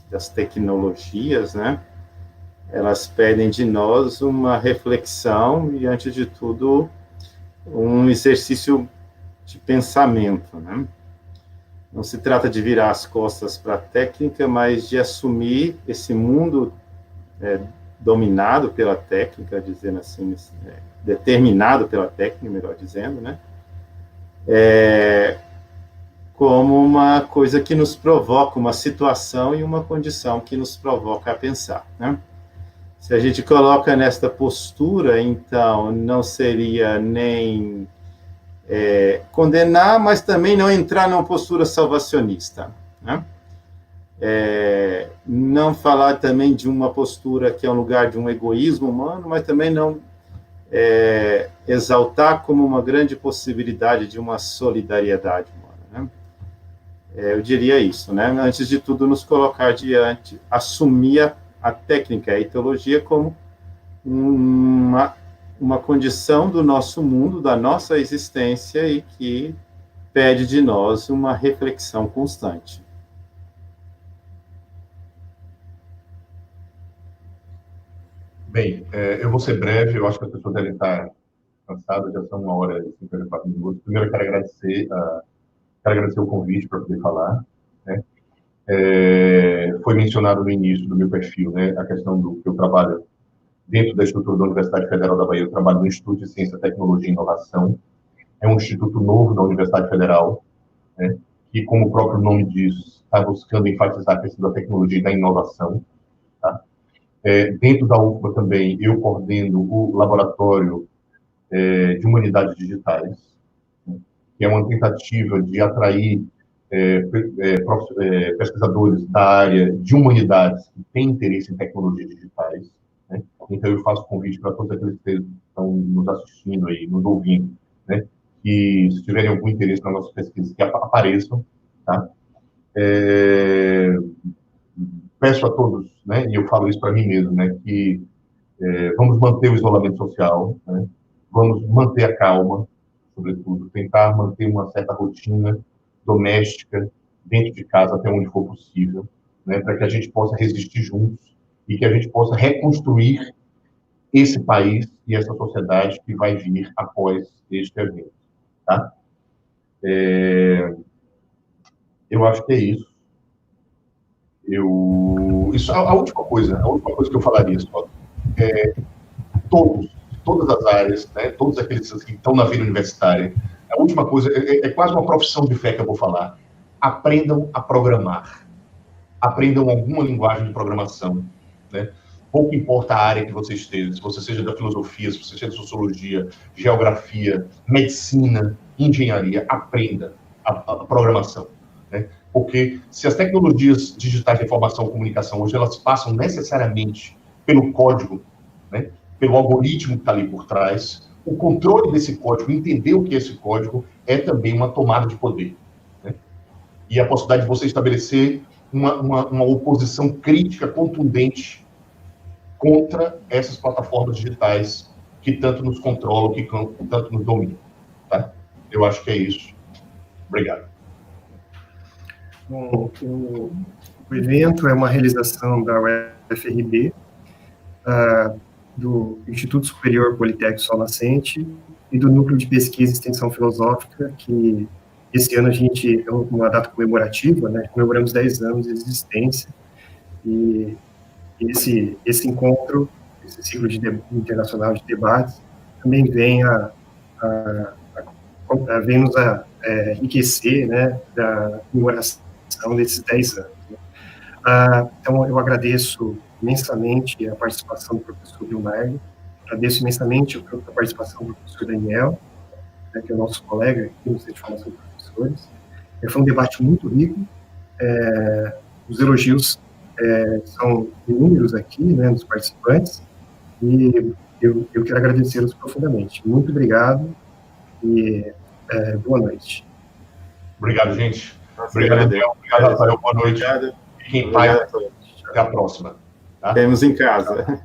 das tecnologias, né? Elas pedem de nós uma reflexão e, antes de tudo, um exercício de pensamento, né? Não se trata de virar as costas para a técnica, mas de assumir esse mundo dominado pela técnica, dizendo assim, determinado pela técnica, melhor dizendo, né? Como uma coisa que nos provoca, uma situação e uma condição que nos provoca a pensar, né? Se a gente coloca nesta postura, então, não seria nem condenar, mas também não entrar numa postura salvacionista, né? Não falar também de uma postura que é um lugar de um egoísmo humano, mas também não exaltar como uma grande possibilidade de uma solidariedade humana, né? Eu diria isso, né? Antes de tudo, nos colocar diante, assumir a técnica, a etiologia, como uma condição do nosso mundo, da nossa existência, e que pede de nós uma reflexão constante. Bem, eu vou ser breve, eu acho que as pessoas devem estar cansadas, já são 1h54. Primeiro, eu quero agradecer o convite para poder falar, né? Foi mencionado no início do meu perfil, né, a questão do que eu trabalho dentro da estrutura da Universidade Federal da Bahia. Eu trabalho no Instituto de Ciência, Tecnologia e Inovação. É um instituto novo da Universidade Federal, né, que, como o próprio nome diz, está buscando enfatizar a questão da tecnologia e da inovação. Tá? Dentro da UFBA também, eu coordeno o Laboratório de Humanidades Digitais, né, que é uma tentativa de atrair pesquisadores da área de humanidades que têm interesse em tecnologias digitais, né? Então, eu faço convite para todos aqueles que estão nos assistindo aí, nos ouvindo, né, que, se tiverem algum interesse nas nossas pesquisas, que apareçam, tá? Peço a todos, né, e eu falo isso para mim mesmo, né, que vamos manter o isolamento social, né, vamos manter a calma, sobretudo, tentar manter uma certa rotina doméstica dentro de casa até onde for possível, né, para que a gente possa resistir juntos e que a gente possa reconstruir esse país e essa sociedade que vai vir após este evento, tá? Eu acho que é isso. A última coisa que eu falaria só, todas as áreas, né, todos aqueles que estão na vida universitária, a última coisa, é quase uma profissão de fé que eu vou falar. Aprendam a programar. Aprendam alguma linguagem de programação, né? Pouco importa a área que você esteja, se você seja da filosofia, se você seja da sociologia, geografia, medicina, engenharia, aprenda a programação, né? Porque se as tecnologias digitais de informação e comunicação hoje elas passam necessariamente pelo código, né, pelo algoritmo que está ali por trás, o controle desse código, entender o que é esse código, é também uma tomada de poder, né? E a possibilidade de você estabelecer uma oposição crítica, contundente, contra essas plataformas digitais que tanto nos controlam, que tanto nos dominam. Tá? Eu acho que é isso. Obrigado. Bom, o evento é uma realização da UFRB, do Instituto Superior Politécnico Sol Nascente e do Núcleo de Pesquisa e Extensão Filosófica, que esse ano a gente é uma data comemorativa, né? Comemoramos 10 anos de existência, e esse encontro, esse ciclo internacional de debates, também vem vem nos enriquecer, né, da comemoração desses 10 anos. Né? Então, eu agradeço imensamente a participação do professor Vilmar, agradeço imensamente a participação do professor Daniel, né, que é o nosso colega aqui no Centro de Formação de Professores. Foi um debate muito rico, os elogios são inúmeros aqui, né, dos participantes, e eu quero agradecê-los profundamente. Muito obrigado e boa noite. Obrigado, gente. Obrigado, Daniel. Obrigado, Rafael. Boa noite. Obrigado. Fiquem em paz. Até a próxima. Tá? Temos em casa.